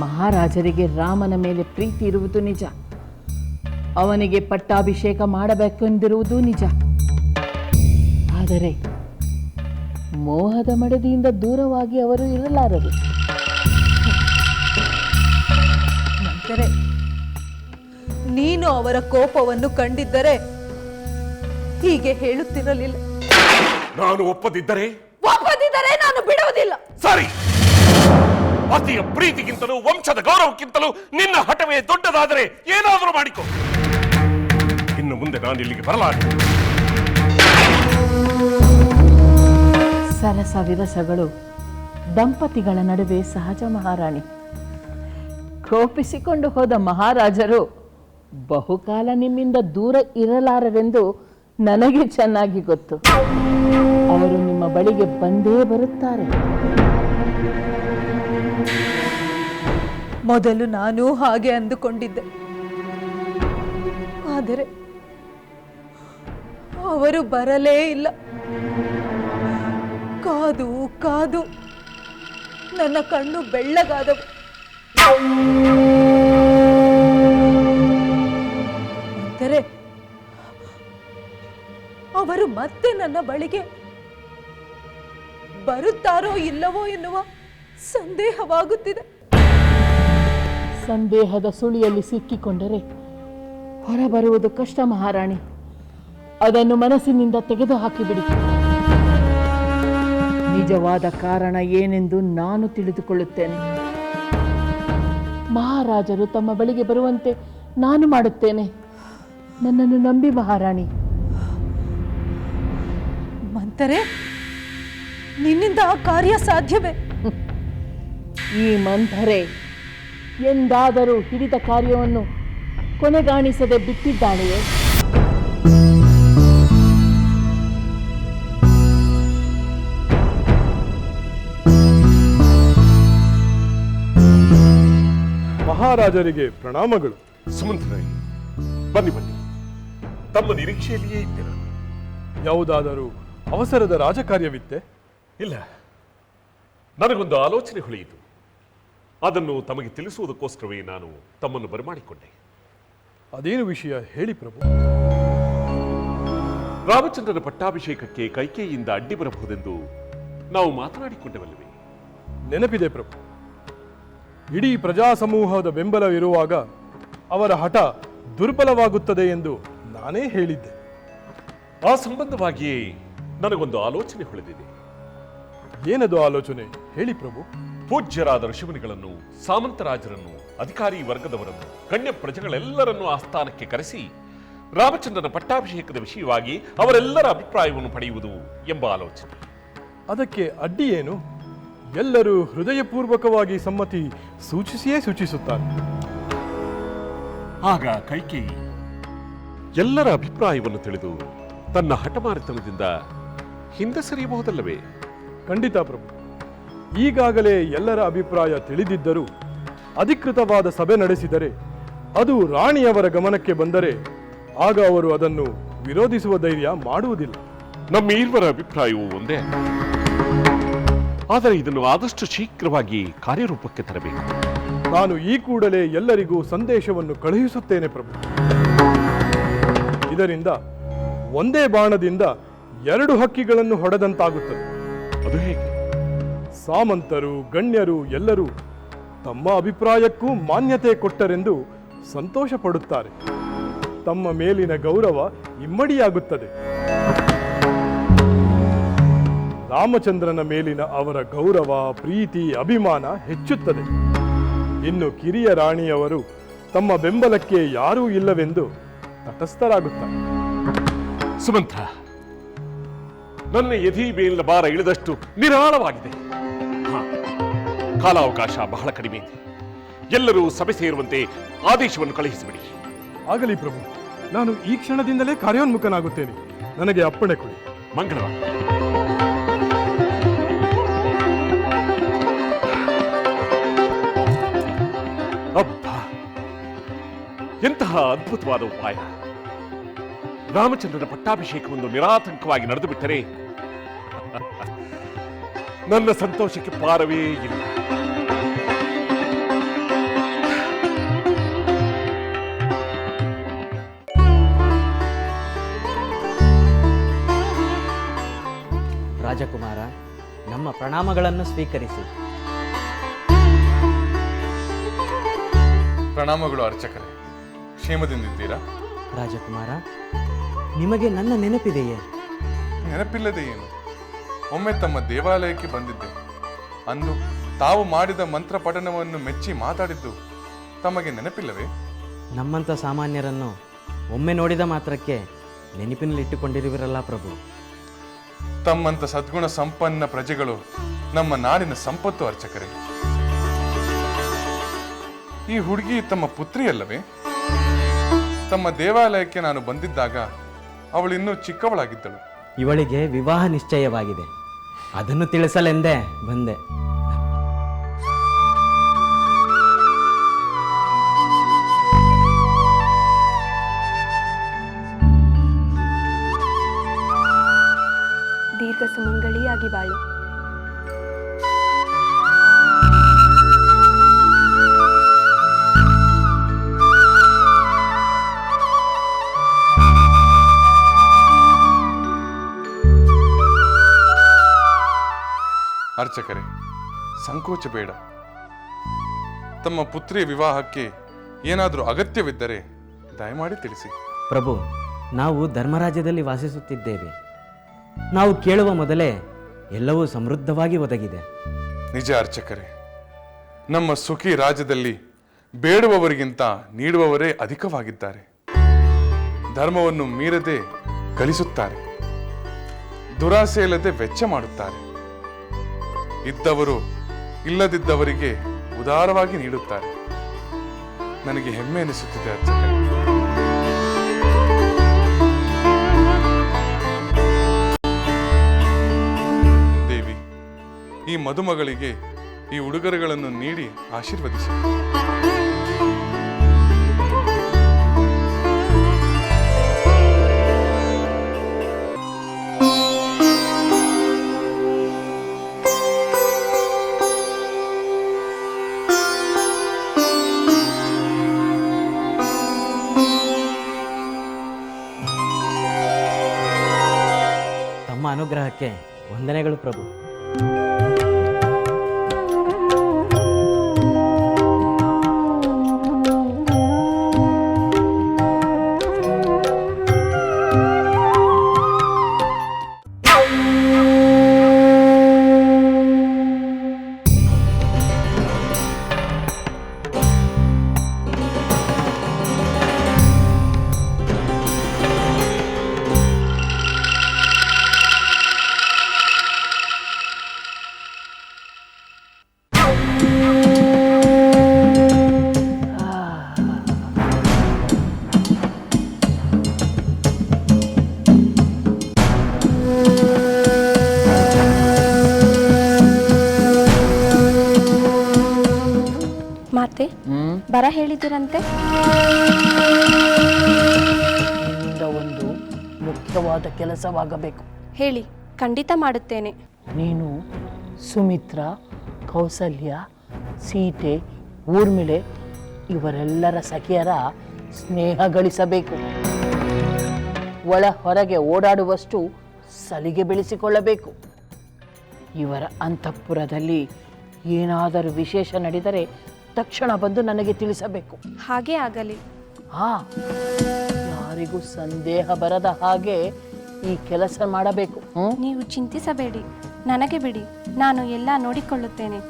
ಮಹಾರಾಜರಿಗೆ ರಾಮನ ಮೇಲೆ ಪ್ರೀತಿ ಇರುವುದು ನಿಜ, ಅವನಿಗೆ ಪಟ್ಟಾಭಿಷೇಕ ಮಾಡಬೇಕೆಂದಿರುವುದು ನಿಜ. ಆದರೆ ಮೋಹದ ಮಡದಿಯಿಂದ ದೂರವಾಗಿ ಅವರು ಇರಲಾರರು. ಮಂತರೆ, ನೀನು ಅವರ ಕೋಪವನ್ನು ಕಂಡಿದ್ದರೆ ಹೀಗೆ ಹೇಳುತ್ತಿರಲಿಲ್ಲ. ನಾನು ಒಪ್ಪದಿದ್ದರೆ ನಾನು ಬಿಡುವುದಿಲ್ಲ. ಸರಿ, ಪತಿಯ ಪ್ರೀತಿಗಿಂತಲೂ ವಂಶದ ಗೌರವಕ್ಕಿಂತಲೂ ನಿನ್ನ ಹಠವೇ ದೊಡ್ಡದಾದರೆ ಏನಾದರೂ ಮಾಡಿಕೊ. ಇನ್ನು ಮುಂದೆ ನಾನು ಇಲ್ಲಿಗೆ ಬರಲಾರೆ. ಸರಸ ವಿರಸಗಳು ದಂಪತಿಗಳ ನಡುವೆ ಸಹಜ ಮಹಾರಾಣಿ. ಕೋಪಿಸಿಕೊಂಡು ಹೋದ ಮಹಾರಾಜರು ಬಹುಕಾಲ ನಿಮ್ಮಿಂದ ದೂರ ಇರಲಾರರೆಂದು ನನಗೆ ಚೆನ್ನಾಗಿ ಗೊತ್ತು. ಅವರು ನಿಮ್ಮ ಬಳಿಗೆ ಬಂದೇ ಬರುತ್ತಾರೆ. ಮೊದಲು ನಾನು ಹಾಗೆ ಅಂದುಕೊಂಡಿದ್ದೆ. ಆದರೆ ಅವರು ಬರಲೇ ಇಲ್ಲ. ಕಾದು ಕಾದು ನನ್ನ ಕಣ್ಣು ಬೆಳ್ಳಗಾದವು. ಅಂದರೆ ಅವರು ಮತ್ತೆ ನನ್ನ ಬಳಿಗೆ ಬರುತ್ತಾರೋ ಇಲ್ಲವೋ ಎನ್ನುವ ಸಂದೇಹವಾಗುತ್ತಿದೆ. ಸಂದೇಹದ ಸುಳಿಯಲ್ಲಿ ಸಿಕ್ಕಿಕೊಂಡರೆ ಹೊರಬರುವುದು ಕಷ್ಟ ಮಹಾರಾಣಿ. ಅದನ್ನು ಮನಸ್ಸಿನಿಂದ ತೆಗೆದುಹಾಕಿಬಿಡಿ. ನಿಜವಾದ ಕಾರಣ ಏನೆಂದು ನಾನು ತಿಳಿದುಕೊಳ್ಳುತ್ತೇನೆ. ಮಹಾರಾಜರು ತಮ್ಮ ಬಳಿಗೆ ಬರುವಂತೆ ನಾನು ಮಾಡುತ್ತೇನೆ. ನನ್ನನ್ನು ನಂಬಿ ಮಹಾರಾಣಿ. ಮಂತರೆ, ನಿನ್ನಿಂದ ಆ ಕಾರ್ಯ ಸಾಧ್ಯವೇ? ಈ ಮಂಥರೆ ಎಂದಾದರೂ ಹಿಡಿದ ಕಾರ್ಯವನ್ನು ಕೊನೆಗಾಣಿಸದೆ ಬಿಟ್ಟಿದ್ದಾಳೆಯೇ? ಮಹಾರಾಜರಿಗೆ ಪ್ರಣಾಮಗಳು. ಸುಮಂತ್ರರೇ, ಬನ್ನಿ ಬನ್ನಿ, ತಮ್ಮ ನಿರೀಕ್ಷೆಯಲ್ಲಿಯೇ ಇದ್ದೆ ನಾನು. ಯಾವುದಾದರೂ ಅವಸರದ ರಾಜಕಾರ್ಯವಿತ್ತೆ? ಇಲ್ಲ, ನನಗೊಂದು ಆಲೋಚನೆ ಹೊಳೆಯಿತು. ಅದನ್ನು ತಮಗೆ ತಿಳಿಸುವುದಕ್ಕೋಸ್ಕರವೇ ನಾನು ತಮ್ಮನ್ನು ಬರಮಾಡಿಕೊಂಡೆ. ಅದೇನು ವಿಷಯ ಹೇಳಿ ಪ್ರಭು. ರಾಮಚಂದ್ರನ ಪಟ್ಟಾಭಿಷೇಕಕ್ಕೆ ಕೈಕೇಯಿಯಿಂದ ಅಡ್ಡಿ ಬರಬಹುದೆಂದು ನಾವು ಮಾತನಾಡಿಕೊಂಡೆವಲ್ಲವೇ? ನೆನಪಿದೆ ಪ್ರಭು. ಇಡೀ ಪ್ರಜಾಸಮೂಹದ ಬೆಂಬಲವಿರುವಾಗ ಅವರ ಹಠ ದುರ್ಬಲವಾಗುತ್ತದೆ ಎಂದು ನಾನೇ ಹೇಳಿದ್ದೆ. ಆ ಸಂಬಂಧವಾಗಿಯೇ ನನಗೊಂದು ಆಲೋಚನೆ ಹೊಳೆದಿದೆ. ಏನದು ಆಲೋಚನೆ ಹೇಳಿ ಪ್ರಭು. ಪೂಜ್ಯರಾದ ಋಷಿಮುನಿಗಳನ್ನು, ಸಾಮಂತರಾಜರನ್ನು, ಅಧಿಕಾರಿ ವರ್ಗದವರನ್ನು, ಗಣ್ಯ ಪ್ರಜೆಗಳೆಲ್ಲರನ್ನೂ ಆಸ್ಥಾನಕ್ಕೆ ಕರೆಸಿ ರಾಮಚಂದ್ರನ ಪಟ್ಟಾಭಿಷೇಕದ ವಿಷಯವಾಗಿ ಅವರೆಲ್ಲರ ಅಭಿಪ್ರಾಯವನ್ನು ಪಡೆಯುವುದು ಎಂಬ ಆಲೋಚನೆ. ಅದಕ್ಕೆ ಅಡ್ಡಿ ಏನು? ಎಲ್ಲರೂ ಹೃದಯಪೂರ್ವಕವಾಗಿ ಸಮ್ಮತಿ ಸೂಚಿಸಿಯೇ ಸೂಚಿಸುತ್ತಾರೆ. ಆಗ ಕೈಕೇಯಿ ಎಲ್ಲರ ಅಭಿಪ್ರಾಯವನ್ನು ತಿಳಿದು ತನ್ನ ಹಠಮಾರಿತನದಿಂದ ಹಿಂದೆ ಸರಿಯಬಹುದಲ್ಲವೇ? ಖಂಡಿತ ಪ್ರಭು. ಈಗಾಗಲೇ ಎಲ್ಲರ ಅಭಿಪ್ರಾಯ ತಿಳಿದಿದ್ದರೂ ಅಧಿಕೃತವಾದ ಸಭೆ ನಡೆಸಿದರೆ, ಅದು ರಾಣಿಯವರ ಗಮನಕ್ಕೆ ಬಂದರೆ ಆಗ ಅವರು ಅದನ್ನು ವಿರೋಧಿಸುವ ಧೈರ್ಯ ಮಾಡುವುದಿಲ್ಲ. ನಮ್ಮ ಇರುವರ ಅಭಿಪ್ರಾಯವು ಒಂದೇ, ಆದರೆ ಇದನ್ನು ಆದಷ್ಟು ಶೀಘ್ರವಾಗಿ ಕಾರ್ಯರೂಪಕ್ಕೆ ತರಬೇಕು. ನಾನು ಈ ಕೂಡಲೇ ಎಲ್ಲರಿಗೂ ಸಂದೇಶವನ್ನು ಕಳುಹಿಸುತ್ತೇನೆ ಪ್ರಭು. ಇದರಿಂದ ಒಂದೇ ಬಾಣದಿಂದ 2 ಹಕ್ಕಿಗಳನ್ನು ಹೊಡೆದಂತಾಗುತ್ತದೆ. ಅದು ಹೇಗೆ? ಸಾಮಂತರು, ಗಣ್ಯರು ಎಲ್ಲರೂ ತಮ್ಮ ಅಭಿಪ್ರಾಯಕ್ಕೂ ಮಾನ್ಯತೆ ಕೊಟ್ಟರೆಂದು ಸಂತೋಷ ಪಡುತ್ತಾರೆ. ತಮ್ಮ ಮೇಲಿನ ಗೌರವ ಇಮ್ಮಡಿಯಾಗುತ್ತದೆ. ರಾಮಚಂದ್ರನ ಮೇಲಿನ ಅವರ ಗೌರವ, ಪ್ರೀತಿ, ಅಭಿಮಾನ ಹೆಚ್ಚುತ್ತದೆ. ಇನ್ನು ಕಿರಿಯ ರಾಣಿಯವರು ತಮ್ಮ ಬೆಂಬಲಕ್ಕೆ ಯಾರೂ ಇಲ್ಲವೆಂದು ತಟಸ್ಥರಾಗುತ್ತಾರೆ. ಸುಮಂತ್ರ, ನನ್ನ ಎದಿ ಮೇಲಿನ ಭಾರ ಇಳಿದಷ್ಟು ನಿರಾಳವಾಗಿದೆ. ಕಾಲಾವಕಾಶ ಬಹಳ ಕಡಿಮೆ ಇದೆ. ಎಲ್ಲರೂ ಸಭೆ ಸೇರುವಂತೆ ಆದೇಶವನ್ನು ಕಳುಹಿಸಿಬಿಡಿ. ಆಗಲಿ ಪ್ರಭು. ನಾನು ಈ ಕ್ಷಣದಿಂದಲೇ ಕಾರ್ಯೋನ್ಮುಖನಾಗುತ್ತೇನೆ. ನನಗೆ ಅಪ್ಪಣೆ ಕೊಡಿ. ಮಂಗಳವಾರ ಅಬ್ಬಾ, ಎಂತಹ ಅದ್ಭುತವಾದ ಉಪಾಯ! ರಾಮಚಂದ್ರನ ಪಟ್ಟಾಭಿಷೇಕವೊಂದು ನಿರಾತಂಕವಾಗಿ ನಡೆದು ಬಿಟ್ಟರೆ ನನ್ನ ಸಂತೋಷಕ್ಕೆ ಪಾರವೇ ಇಲ್ಲ. ರಾಜಕುಮಾರ, ನಮ್ಮ ಪ್ರಣಾಮಗಳನ್ನು ಸ್ವೀಕರಿಸಿ. ಪ್ರಣಾಮಗಳು ಅರ್ಚಕರೇ. ಕ್ಷೇಮದಿಂದಿದ್ದೀರಾ? ರಾಜಕುಮಾರ, ನಿಮಗೆ ನನ್ನ ನೆನಪಿದೆಯೇ? ನೆನಪಿಲ್ಲದೆ ಏನು? ಒಮ್ಮೆ ತಮ್ಮ ದೇವಾಲಯಕ್ಕೆ ಬಂದಿದ್ದೆ. ಅಂದು ತಾವು ಮಾಡಿದ ಮಂತ್ರ ಪಠಣವನ್ನು ಮೆಚ್ಚಿ ಮಾತಾಡಿದ್ದು ತಮಗೆ ನೆನಪಿಲ್ಲವೇ? ನಮ್ಮಂಥ ಸಾಮಾನ್ಯರನ್ನು ಒಮ್ಮೆ ನೋಡಿದ ಮಾತ್ರಕ್ಕೆ ನೆನಪಿನಲ್ಲಿಟ್ಟುಕೊಂಡಿರುವಿರಲ್ಲ ಪ್ರಭು. ತಮ್ಮಂತ ಸದ್ಗುಣ ಸಂಪನ್ನ ಪ್ರಜೆಗಳು ನಮ್ಮ ನಾಡಿನ ಸಂಪತ್ತು ಅರ್ಚಕರೇ. ಈ ಹುಡುಗಿ ತಮ್ಮ ಪುತ್ರಿಯಲ್ಲವೇ? ತಮ್ಮ ದೇವಾಲಯಕ್ಕೆ ನಾನು ಬಂದಿದ್ದಾಗ ಅವಳಿನ್ನೂ ಚಿಕ್ಕವಳಾಗಿದ್ದಳು. ಇವಳಿಗೆ ವಿವಾಹ ನಿಶ್ಚಯವಾಗಿದೆ. ಅದನ್ನು ತಿಳಿಸಲೆಂದೇ ಬಂದೆ. ದೀರ್ಘ ಸುಮಂಗಳಿಯಾಗಿ ಬಾಳು. ಅರ್ಚಕರೇ, ಸಂಕೋಚ ಬೇಡ. ತಮ್ಮ ಪುತ್ರಿಯ ವಿವಾಹಕ್ಕೆ ಏನಾದರೂ ಅಗತ್ಯವಿದ್ದರೆ ದಯಮಾಡಿ ತಿಳಿಸಿ. ಪ್ರಭು, ನಾವು ಧರ್ಮರಾಜ್ಯದಲ್ಲಿ ವಾಸಿಸುತ್ತಿದ್ದೇವೆ. ನಾವು ಕೇಳುವ ಮೊದಲೇ ಎಲ್ಲವೂ ಸಮೃದ್ಧವಾಗಿ ಒದಗಿದೆ. ನಿಜ ಅರ್ಚಕರೇ, ನಮ್ಮ ಸುಖಿ ರಾಜ್ಯದಲ್ಲಿ ಬೇಡುವವರಿಗಿಂತ ನೀಡುವವರೇ ಅಧಿಕವಾಗಿದ್ದಾರೆ. ಧರ್ಮವನ್ನು ಮೀರದೆ ಗಳಿಸುತ್ತಾರೆ, ದುರಾಸೆ ಇಲ್ಲದೆ ವೆಚ್ಚ ಮಾಡುತ್ತಾರೆ. ಇದ್ದವರು ಇಲ್ಲದಿದ್ದವರಿಗೆ ಉದಾರವಾಗಿ ನೀಡುತ್ತಾರೆ. ನನಗೆ ಹೆಮ್ಮೆ ಅನಿಸುತ್ತಿದೆ ಅರ್ಚಕರೇ. ದೇವಿ, ಈ ಮದುಮಗಳಿಗೆ ಈ ಉಡುಗೊರೆಗಳನ್ನು ನೀಡಿ ಆಶೀರ್ವದಿಸಿ. ತಮ್ಮ ಅನುಗ್ರಹಕ್ಕೆ ವಂದನೆಗಳು ಪ್ರಭು. ಮಾತೆ ಬರ ಹೇಳಿದಿರಂತೆ. ನಿನ್ನಿಂದ ಒಂದು ಮುಖ್ಯವಾದ ಕೆಲಸವಾಗಬೇಕು. ಹೇಳಿ, ಖಂಡಿತ ಮಾಡುತ್ತೇನೆ. ನೀನು ಸುಮಿತ್ರ, ಕೌಸಲ್ಯ, ಸೀತೆ, ಊರ್ಮಿಳೆ ಇವರೆಲ್ಲರ ಸಖಿಯರ ಸ್ನೇಹ ಗಳಿಸಬೇಕು. ಒಳ ಹೊರಗೆ ಓಡಾಡುವಷ್ಟು ಸಲಿಗೆ ಬೆಳೆಸಿಕೊಳ್ಳಬೇಕು. ಇವರ ಅಂತಃಪುರದಲ್ಲಿ ಏನಾದರೂ ವಿಶೇಷ ನಡೆದರೆ ತಕ್ಷಣ ಬಂದು ನನಗೆ ತಿಳಿಸಬೇಕು. ಹಾಗೇ ಆಗಲಿ. ಯಾರಿಗೂ ಸಂದೇಹ ಬರದ ಹಾಗೆ ಈ ಕೆಲಸ ಮಾಡಬೇಕು. ನೀವು ಚಿಂತಿಸಬೇಡಿ, ನನಗೆ ಬಿಡಿ, ನಾನು ಎಲ್ಲ ನೋಡಿಕೊಳ್ಳುತ್ತೇನೆ.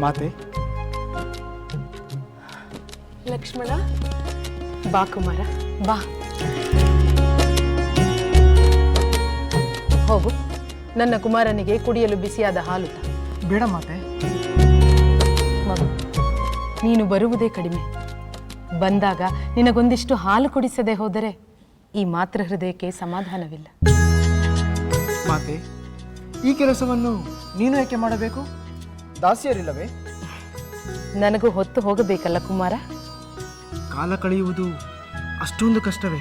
ಮಾತೆ, ಲಕ್ಷ್ಮಣ, ಬಾ ಕುಮಾರ, ಬಾ. ಹೋಗು, ನನ್ನ ಕುಮಾರನಿಗೆ ಕುಡಿಯಲು ಬಿಸಿಯಾದ ಹಾಲು ತಾ. ಬೇಡ ಮಾತೆ. ಮಗು, ನೀನು ಬರುವುದೇ ಕಡಿಮೆ. ಬಂದಾಗ ನಿನಗೊಂದಿಷ್ಟು ಹಾಲು ಕುಡಿಸದೆ ಹೋದರೆ ಈ ಮಾತೃ ಹೃದಯಕ್ಕೆ ಸಮಾಧಾನವಿಲ್ಲ. ಮಾತೆ, ಈ ಕೆಲಸವನ್ನು ನೀನು ಏಕೆ ಮಾಡಬೇಕು? ದಾಸಿಯರಿಲ್ಲವೇ? ನನಗೂ ಹೊತ್ತು ಹೋಗಬೇಕಲ್ಲ ಕುಮಾರ. ಕಾಲ ಕಳೆಯುವುದು ಅಷ್ಟೊಂದು ಕಷ್ಟವೇ?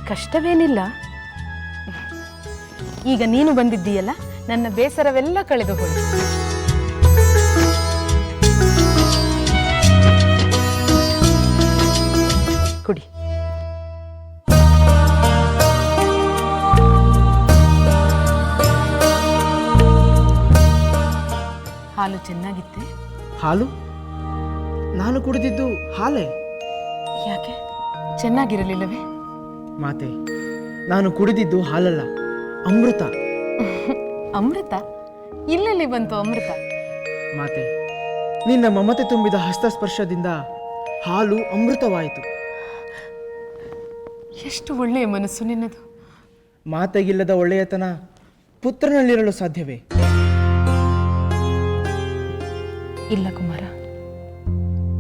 ಕಷ್ಟವೇನಿಲ್ಲ. ಈಗ ನೀನು ಬಂದಿದ್ದೀಯಲ್ಲ, ನನ್ನ ಬೇಸರವೆಲ್ಲ ಕಳೆದು ಹೋಯಿತು. ಕುಡಿ. ಹಾಲು ಚೆನ್ನಾಗಿತ್ತೆ. ಹಾಲು? ನಾನು ಕುಡಿದಿದ್ದು ಹಾಲೇ. ಯಾಕೆ, ಚೆನ್ನಾಗಿರಲಿಲ್ಲವೇ? ಮಾತೆ, ನಾನು ಕುಡಿದಿದ್ದು ಹಾಲಲ್ಲ, ಅಮೃತ. ಅಮೃತ? ಇಲ್ಲೆಲ್ಲಿ ಬಂತು ಅಮೃತ? ಮಾತೆ, ನಿನ್ನ ಮಮತೆ ತುಂಬಿದ ಹಸ್ತಸ್ಪರ್ಶದಿಂದ ಹಾಲು ಅಮೃತವಾಯಿತು. ಎಷ್ಟು ಒಳ್ಳೆಯ ಮನಸ್ಸು ನಿನ್ನದು. ಮಾತೆಗಿಲ್ಲದ ಒಳ್ಳೆಯತನ ಪುತ್ರನಲ್ಲಿರಲು ಸಾಧ್ಯವೇ? ಇಲ್ಲ ಕುಮಾರ,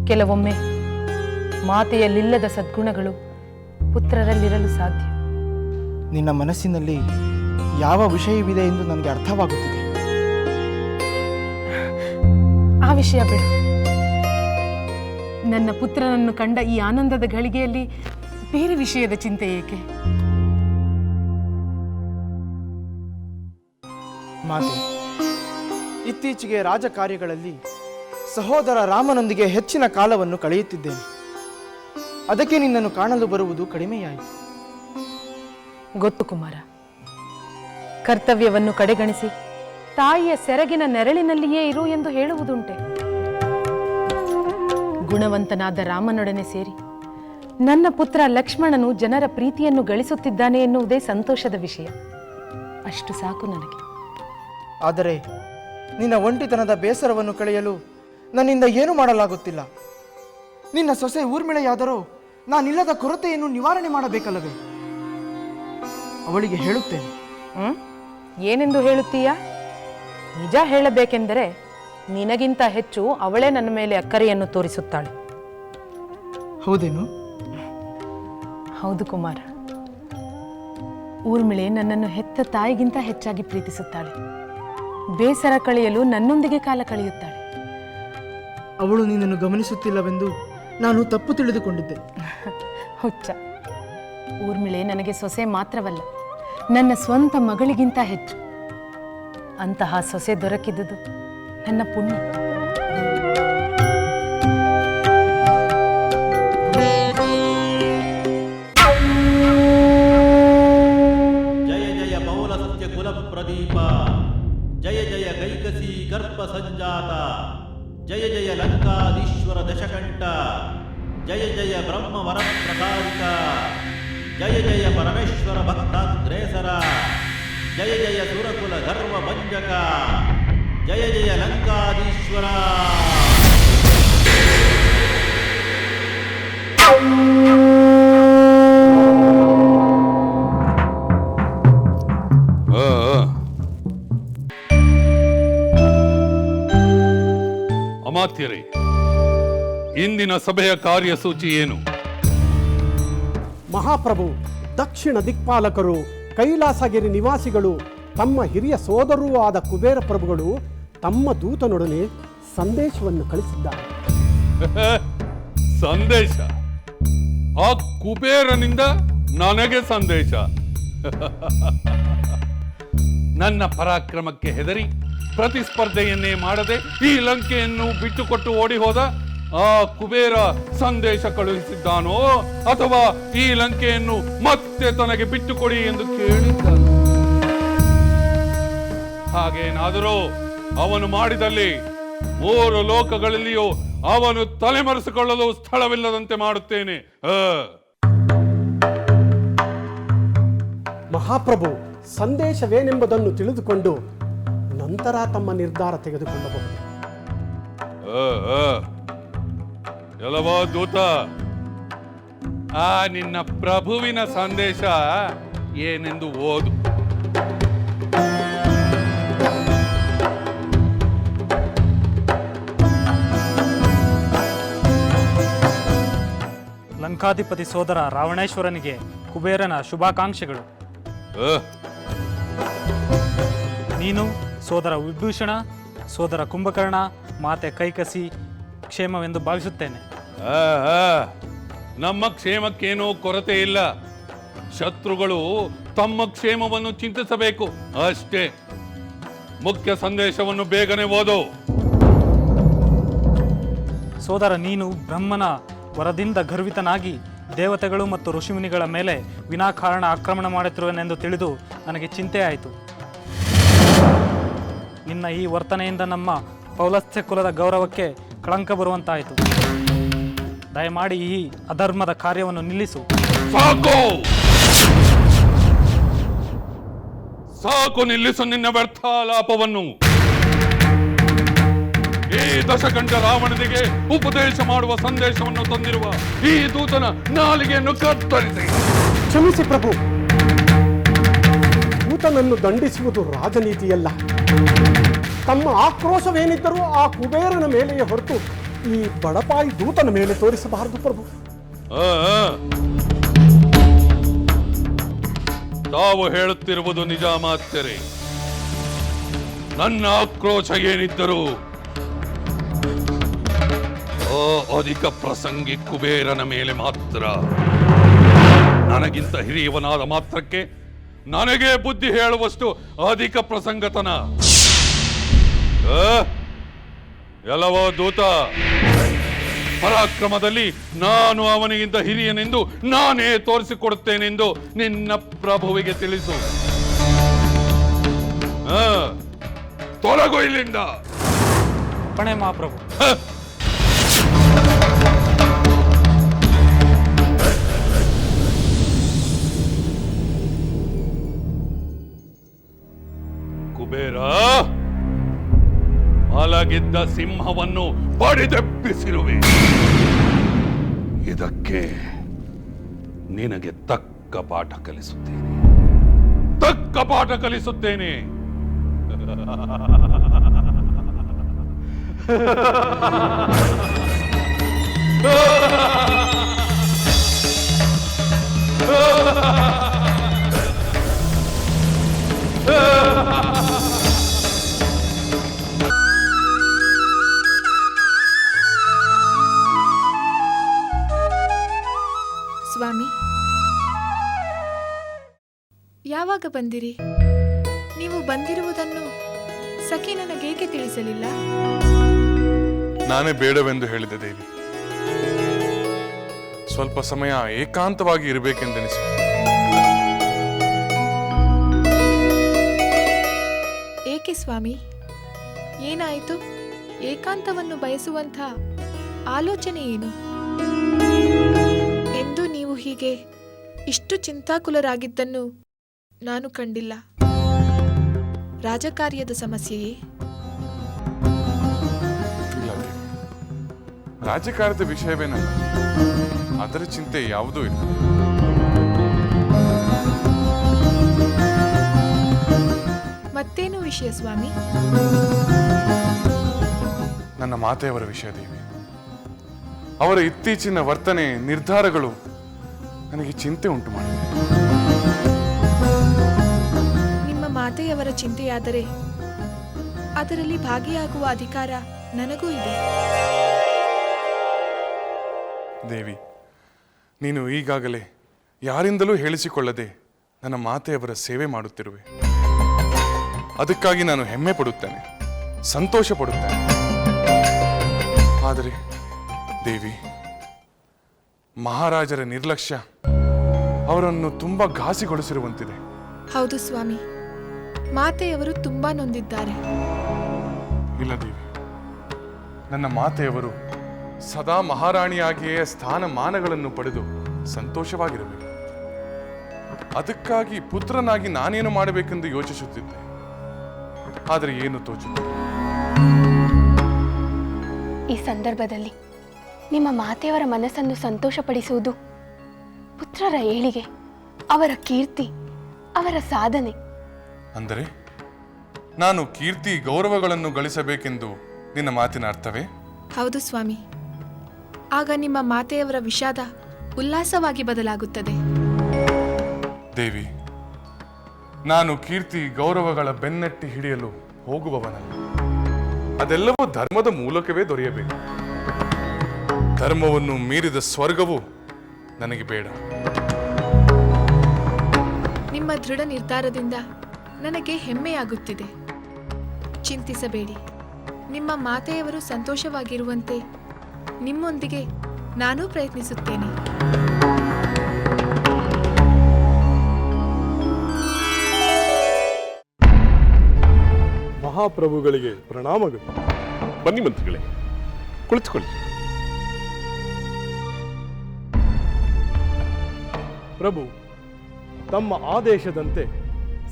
ಕೆಲವೊಮ್ಮೆ ಮಾತೆಯಲ್ಲಿಲ್ಲದ ಸದ್ಗುಣಗಳು ಪುತ್ರರಲ್ಲಿರಲು ಸಾಧ್ಯ. ನಿನ್ನ ಮನಸ್ಸಿನಲ್ಲಿ ಯಾವ ವಿಷಯವಿದೆ ಎಂದು ನನಗೆ ಅರ್ಥವಾಗುತ್ತಿದೆ. ಆ ವಿಷಯ ಬೇಡ. ನನ್ನ ಪುತ್ರನನ್ನು ಕಂಡ ಈ ಆನಂದದ ಗಳಿಗೆಯಲ್ಲಿ ಬೇರೆ ವಿಷಯದ ಚಿಂತೆ ಏಕೆ? ಮಾತೆ, ಇತ್ತೀಚೆಗೆ ರಾಜಕಾರ್ಯಗಳಲ್ಲಿ ಸಹೋದರ ರಾಮನೊಂದಿಗೆ ಹೆಚ್ಚಿನ ಕಾಲವನ್ನು ಕಳೆಯುತ್ತಿದ್ದೇನೆ. ಅದಕ್ಕೆ ನಿನ್ನನ್ನು ಕಾಣಲು ಬರುವುದು ಕಡಿಮೆಯಾಯಿತು. ಗೊತ್ತು ಕುಮಾರ. ಕರ್ತವ್ಯವನ್ನು ಕಡೆಗಣಿಸಿ ತಾಯಿಯ ಸೆರಗಿನ ನೆರಳಿನಲ್ಲಿಯೇ ಇರು ಎಂದು ಹೇಳುವುದುಂಟೆ. ಗುಣವಂತನಾದ ರಾಮನೊಡನೆ ಸೇರಿ ನನ್ನ ಪುತ್ರ ಲಕ್ಷ್ಮಣನು ಜನರ ಪ್ರೀತಿಯನ್ನು ಗಳಿಸುತ್ತಿದ್ದಾನೆ ಎನ್ನುವುದೇ ಸಂತೋಷದ ವಿಷಯ. ಅಷ್ಟು ಸಾಕು ನನಗೆ. ಆದರೆ ನಿನ್ನ ಒಂಟಿತನದ ಬೇಸರವನ್ನು ಕಳೆಯಲು ನನ್ನಿಂದ ಏನೂ ಮಾಡಲಾಗುತ್ತಿಲ್ಲ. ನಿನ್ನ ಸೊಸೆ ಊರ್ಮಿಳೆಯಾದರೂ ನಾನಿಲ್ಲದ ಕೊರತೆಯನ್ನು ನಿವಾರಣೆ ಮಾಡಬೇಕಲ್ಲವೇ? ಅವಳಿಗೆ ಹೇಳುತ್ತೇನೆ. ಏನೆಂದು ಹೇಳುತ್ತೀಯಾ? ನಿಜ ಹೇಳಬೇಕೆಂದರೆ ನಿನಗಿಂತ ಹೆಚ್ಚು ಅವಳೇ ನನ್ನ ಮೇಲೆ ಅಕ್ಕರೆಯನ್ನು ತೋರಿಸುತ್ತಾಳೆ. ಹೌದೇನು? ಹೌದು ಕುಮಾರ. ಊರ್ಮಿಳೆ ನನ್ನನ್ನು ಹೆತ್ತ ತಾಯಿಗಿಂತ ಹೆಚ್ಚಾಗಿ ಪ್ರೀತಿಸುತ್ತಾಳೆ. ಬೇಸರ ಕಳೆಯಲು ನನ್ನೊಂದಿಗೆ ಕಾಲ ಕಳೆಯುತ್ತಾಳೆ. ಅವಳು ನಿನ್ನನ್ನು ಗಮನಿಸುತ್ತಿಲ್ಲವೆಂದು ನಾನು ತಪ್ಪು ತಿಳಿದುಕೊಂಡಿದ್ದೆ. ಹುಚ್ಚ. ಊರ್ಮಿಳೆ ನನಗೆ ಸೊಸೆ ಮಾತ್ರವಲ್ಲ, ನನ್ನ ಸ್ವಂತ ಮಗಳಿಗಿಂತ ಹೆಚ್ಚು. ಅಂತಹ ಸೊಸೆ ದೊರಕಿದುದು ನನ್ನ ಪುಣ್ಯ. ಜಯ ಜಯ ಪೌಲಸ್ತ್ಯ ಕುಲ ಪ್ರದೀಪ, ಜಯ ಜಯ ಕೈಕಸಿ ಗರ್ಭ ಸಂಜಾತ, ಜಯ ಜಯ ಲಂಕಾಧೀಶ್ವರ ದಶಕಂಠ, ಜಯ ಜಯ ಬ್ರಹ್ಮ ವರ ಪ್ರಸಾದಿತ, ಜಯ ಜಯ ಪರಮೇಶ್ವರ ಭಕ್ತಾಗ್ರೇಸರ, ಜಯ ಜಯ ಸುರಕುಲ ಗರ್ವ ಭಂಜಕ, ಜಯ ಜಯ ಲಂಕಾಧೀಶ್ವರ. ಅಮಾತ್ಯರೇ, ಇಂದಿನ ಸಭೆಯ ಕಾರ್ಯಸೂಚಿ ಏನು? ಮಹಾಪ್ರಭು, ದಕ್ಷಿಣ ದಿಕ್ಪಾಲಕರು, ಕೈಲಾಸಗಿರಿ ನಿವಾಸಿಗಳು, ತಮ್ಮ ಹಿರಿಯ ಸೋದರೂ ಆದ ಕುಬೇರ ಪ್ರಭುಗಳು ತಮ್ಮ ದೂತನೊಡನೆ ಸಂದೇಶವನ್ನು ಕಳಿಸಿದ್ದಾರೆ. ಸಂದೇಶ? ಆ ಕುಬೇರನಿಂದ ನನಗೆ ಸಂದೇಶ? ನನ್ನ ಪರಾಕ್ರಮಕ್ಕೆ ಹೆದರಿ ಪ್ರತಿಸ್ಪರ್ಧೆಯನ್ನೇ ಮಾಡದೆ ಈ ಲಂಕೆಯನ್ನು ಬಿಟ್ಟುಕೊಟ್ಟು ಓಡಿ ಹೋದ ಆ ಕುಬೇರ ಸಂದೇಶ ಕಳುಹಿಸಿದ್ದಾನೋ, ಅಥವಾ ಈ ಲಂಕೆಯನ್ನು ಮತ್ತೆ ತನಗೆ ಬಿಟ್ಟುಕೊಡಿ ಎಂದು ಕೇಳಿದ್ದಾನೆ? ಹಾಗೇನಾದರೂ ಅವನು ಮಾಡಿದಲ್ಲಿ 3 ಲೋಕಗಳಲ್ಲಿಯೂ ಅವನು ತಲೆಮರೆಸಿಕೊಳ್ಳಲು ಸ್ಥಳವಿಲ್ಲದಂತೆ ಮಾಡುತ್ತೇನೆ. ಮಹಾಪ್ರಭು, ಸಂದೇಶವೇನೆಂಬುದನ್ನು ತಿಳಿದುಕೊಂಡು ನಂತರ ತಮ್ಮ ನಿರ್ಧಾರ ತೆಗೆದುಕೊಳ್ಳಬಹುದು. ಎಲ್ಲವೋ ದೂತ, ಆ ನಿನ್ನ ಪ್ರಭುವಿನ ಸಂದೇಶ ಏನೆಂದು ಓದು. ಲಂಕಾಧಿಪತಿ ಸೋದರ ರಾವಣೇಶ್ವರನಿಗೆ ಕುಬೇರನ ಶುಭಾಕಾಂಕ್ಷೆಗಳು. ನೀನು ಸೋದರ ವಿಭೂಷಣ, ಸೋದರ ಕುಂಭಕರ್ಣ, ಮಾತೆ ಕೈಕಸಿ ಕ್ಷೇಮವೆಂದು ಭಾವಿಸುತ್ತೇನೆ. ನಮ್ಮ ಕ್ಷೇಮಕ್ಕೇನೂ ಕೊರತೆ ಇಲ್ಲ. ಶತ್ರುಗಳು ತಮ್ಮ ಕ್ಷೇಮವನ್ನು ಚಿಂತಿಸಬೇಕು ಅಷ್ಟೇ. ಮುಖ್ಯ ಸಂದೇಶವನ್ನು ಬೇಗನೆ ಓದು. ಸೋದರ, ನೀನು ಬ್ರಹ್ಮನ ವರದಿಂದ ಗರ್ವಿತನಾಗಿ ದೇವತೆಗಳು ಮತ್ತು ಋಷಿಮುನಿಗಳ ಮೇಲೆ ವಿನಾಕಾರಣ ಆಕ್ರಮಣ ಮಾಡುತ್ತಿರುವನೆಂದು ತಿಳಿದು ನನಗೆ ಚಿಂತೆಯಾಯಿತು. ನಿನ್ನ ಈ ವರ್ತನೆಯಿಂದ ನಮ್ಮ ಪೌಲಸ್ತ್ಯ ಕುಲದ ಗೌರವಕ್ಕೆ ಕಳಂಕ ಬರುವಂತಾಯಿತು. ದಯಮಾಡಿ ಈ ಅಧರ್ಮದ ಕಾರ್ಯವನ್ನು ನಿಲ್ಲಿಸು. ಸಾಕು ಸಾಕು, ನಿಲ್ಲಿಸು ನಿನ್ನ ವ್ಯರ್ಥಾಲಾಪವನ್ನು. ಈ ದಶಕಂಠ ರಾವಣನಿಗೆ ಉಪದೇಶ ಮಾಡುವ ಸಂದೇಶವನ್ನು ತಂದಿರುವ ಈ ದೂತನ ನಾಲಿಗೆಯನ್ನು ಕತ್ತರಿಸಿ. ಕ್ಷಮಿಸಿ ಪ್ರಭು, ದೂತನನ್ನು ದಂಡಿಸುವುದು ರಾಜನೀತಿಯಲ್ಲ. ತಮ್ಮ ಆಕ್ರೋಶವೇನಿದ್ದರೂ ಆ ಕುಬೇರನ ಮೇಲೆಯೇ ಹೊರತು ಈ ಬಡಪಾಯಿ ದೂತನ ಮೇಲೆ ತೋರಿಸಬಾರದು ಪ್ರಭು. ತಾವು ಹೇಳುತ್ತಿರುವುದು ನಿಜ ಮಾತ್ಯರೇ. ನನ್ನ ಆಕ್ರೋಶ ಏನಿದ್ದರೂ ಅಧಿಕ ಪ್ರಸಂಗಿ ಕುಬೇರನ ಮೇಲೆ ಮಾತ್ರ. ನನಗಿಂತ ಹಿರಿಯವನಾದ ಮಾತ್ರಕ್ಕೆ ನನಗೆ ಬುದ್ಧಿ ಹೇಳುವಷ್ಟು ಅಧಿಕ ಪ್ರಸಂಗತನ. ಎಲ್ಲವೋ ದೂತ, ಪರಾಕ್ರಮದಲ್ಲಿ ನಾನು ಅವನಿಗಿಂತ ಹಿರಿಯನೆಂದು ನಾನೇ ತೋರಿಸಿಕೊಡುತ್ತೇನೆಂದು ನಿನ್ನ ಪ್ರಭುವಿಗೆ ತಿಳಿಸು. ತೊಲಗು ಇಲ್ಲಿಂದ. ಪಣೆ ಮಹಾಪ್ರಭು. ಕುಬೇರ, ಮಲಗಿದ್ದ ಸಿಂಹವನ್ನು ಬಡಿದೆಬ್ಬಿಸಿರುವೆ. ಇದಕ್ಕೆ ನಿನಗೆ ತಕ್ಕ ಪಾಠ ಕಲಿಸುತ್ತೇನೆ. ಸ್ವಾಮಿ, ಯಾವಾಗ ಬಂದಿರಿ? ನೀವು ಬಂದಿರುವುದನ್ನು ಸಖಿ ನನಗೇಕೆ ತಿಳಿಸಲಿಲ್ಲ? ನಾನೇ ಬೇಡವೆಂದು ಹೇಳಿದೆ ದೇವಿ. ಸ್ವಲ್ಪ ಸಮಯ ಏಕಾಂತವಾಗಿ ಇರಬೇಕೆಂದೆನಿಸಿತು. ಏಕೆ ಸ್ವಾಮಿ, ಏನಾಯಿತು? ಏಕಾಂತವನ್ನು ಬಯಸುವಂಥ ಆಲೋಚನೆ ಏನು ಎಂದು ನೀವು ಹೀಗೆ ಇಷ್ಟು ಚಿಂತಾಕುಲರಾಗಿದ್ದನ್ನು ನಾನು ಕಂಡಿಲ್ಲ. ರಾಜಕಾರ್ಯದ ಸಮಸ್ಯೆಯೇ? ಇಲ್ಲ ದೇವಿ, ರಾಜಕಾರ್ಯದ ವಿಷಯವೇನಲ್ಲ, ಅದರ ಚಿಂತೆ ಯಾವುದೂ ಇಲ್ಲ. ಮತ್ತೇನು ವಿಷಯ ಸ್ವಾಮಿ? ನನ್ನ ಮಾತೆಯವರ ವಿಷಯ ದೇವಿ. ಅವರ ಇತ್ತೀಚಿನ ವರ್ತನೆ, ನಿರ್ಧಾರಗಳು ನನಗೆ ಚಿಂತೆ ಉಂಟು ಮಾಡಿದೆ. ನಿಮ್ಮ ಮಾತೆಯವರ ಚಿಂತೆಯಾದರೆ ಅದರಲ್ಲಿ ಭಾಗಿಯಾಗುವ ಅಧಿಕಾರ ನನಗೂ ಇದೆ. ದೇವಿ, ನೀನು ಈಗಾಗಲೇ ಯಾರಿಂದಲೂ ಹೇಳಿಸಿಕೊಳ್ಳದೆ ನನ್ನ ಮಾತೆಯವರ ಸೇವೆ ಮಾಡುತ್ತಿರುವೆ. ಅದಕ್ಕಾಗಿ ನಾನು ಹೆಮ್ಮೆ ಪಡುತ್ತೇನೆ, ಸಂತೋಷ ಪಡುತ್ತೇನೆ. ಆದರೆ ದೇವಿ, ಮಹಾರಾಜರ ನಿರ್ಲಕ್ಷ್ಯ ಅವರನ್ನು ತುಂಬಾ ಘಾಸಿಗೊಳಿಸಿರುವಂತಿದೆ. ಹೌದು ಸ್ವಾಮಿ, ಮಾತೆಯವರು ತುಂಬಾ ನೊಂದಿದ್ದಾರೆ. ಇಲ್ಲ ದೇವಿ, ನನ್ನ ಮಾತೆಯವರು ಸದಾ ಮಹಾರಾಣಿಯಾಗಿಯೇ ಸ್ಥಾನಮಾನಗಳನ್ನು ಪಡೆದು ಸಂತೋಷವಾಗಿರಬೇಕು. ಅದಕ್ಕಾಗಿ ಪುತ್ರನಾಗಿ ನಾನೇನು ಮಾಡಬೇಕೆಂದು ಯೋಚಿಸುತ್ತಿದ್ದೆ. ಆದರೆ ಏನು ತೋಚುತ್ತಿಲ್ಲ. ಈ ಸಂದರ್ಭದಲ್ಲಿ ನಿಮ್ಮ ಮಾತೆಯವರ ಮನಸ್ಸನ್ನು ಸಂತೋಷಪಡಿಸುವುದು ಪುತ್ರರ ಏಳಿಗೆ, ಅವರ ಕೀರ್ತಿ, ಅವರ ಸಾಧನೆ. ಅಂದರೆ ನಾನು ಕೀರ್ತಿ ಗೌರವಗಳನ್ನು ಗಳಿಸಬೇಕೆಂದು ನಿನ್ನ ಮಾತಿನ ಅರ್ಥವೇ? ಹೌದು ಸ್ವಾಮಿ. ಆಗ ನಿಮ್ಮ ಮಾತೆಯವರ ವಿಷಾದ ಉಲ್ಲಾಸವಾಗಿ ಬದಲಾಗುತ್ತದೆ. ದೇವಿ, ನಾನು ಕೀರ್ತಿ ಗೌರವಗಳ ಬೆನ್ನಟ್ಟಿ ಹಿಡಿಯಲು ಹೋಗುವವನಲ್ಲ. ಅದೆಲ್ಲವೂ ಧರ್ಮದ ಮೂಲಕವೇ ದೊರೆಯಬೇಕು. ಧರ್ಮವನ್ನು ಮೀರಿದ ಸ್ವರ್ಗವು ನನಗೆ ಬೇಡ. ನಿಮ್ಮ ದೃಢ ನಿರ್ಧಾರದಿಂದ ನನಗೆ ಹೆಮ್ಮೆಯಾಗುತ್ತಿದೆ. ಚಿಂತಿಸಬೇಡಿ. ನಿಮ್ಮ ಮಾತೆಯವರು ಸಂತೋಷವಾಗಿರುವಂತೆ ನಿಮ್ಮೊಂದಿಗೆ ನಾನೂ ಪ್ರಯತ್ನಿಸುತ್ತೇನೆ. ಮಹಾಪ್ರಭುಗಳಿಗೆ ಪ್ರಣಾಮಗಳು. ಬನ್ನಿ ಮಂತ್ರಿಗಳೇ, ಕುಳಿತುಕೊಳ್ಳಿ. ಪ್ರಭು, ತಮ್ಮ ಆದೇಶದಂತೆ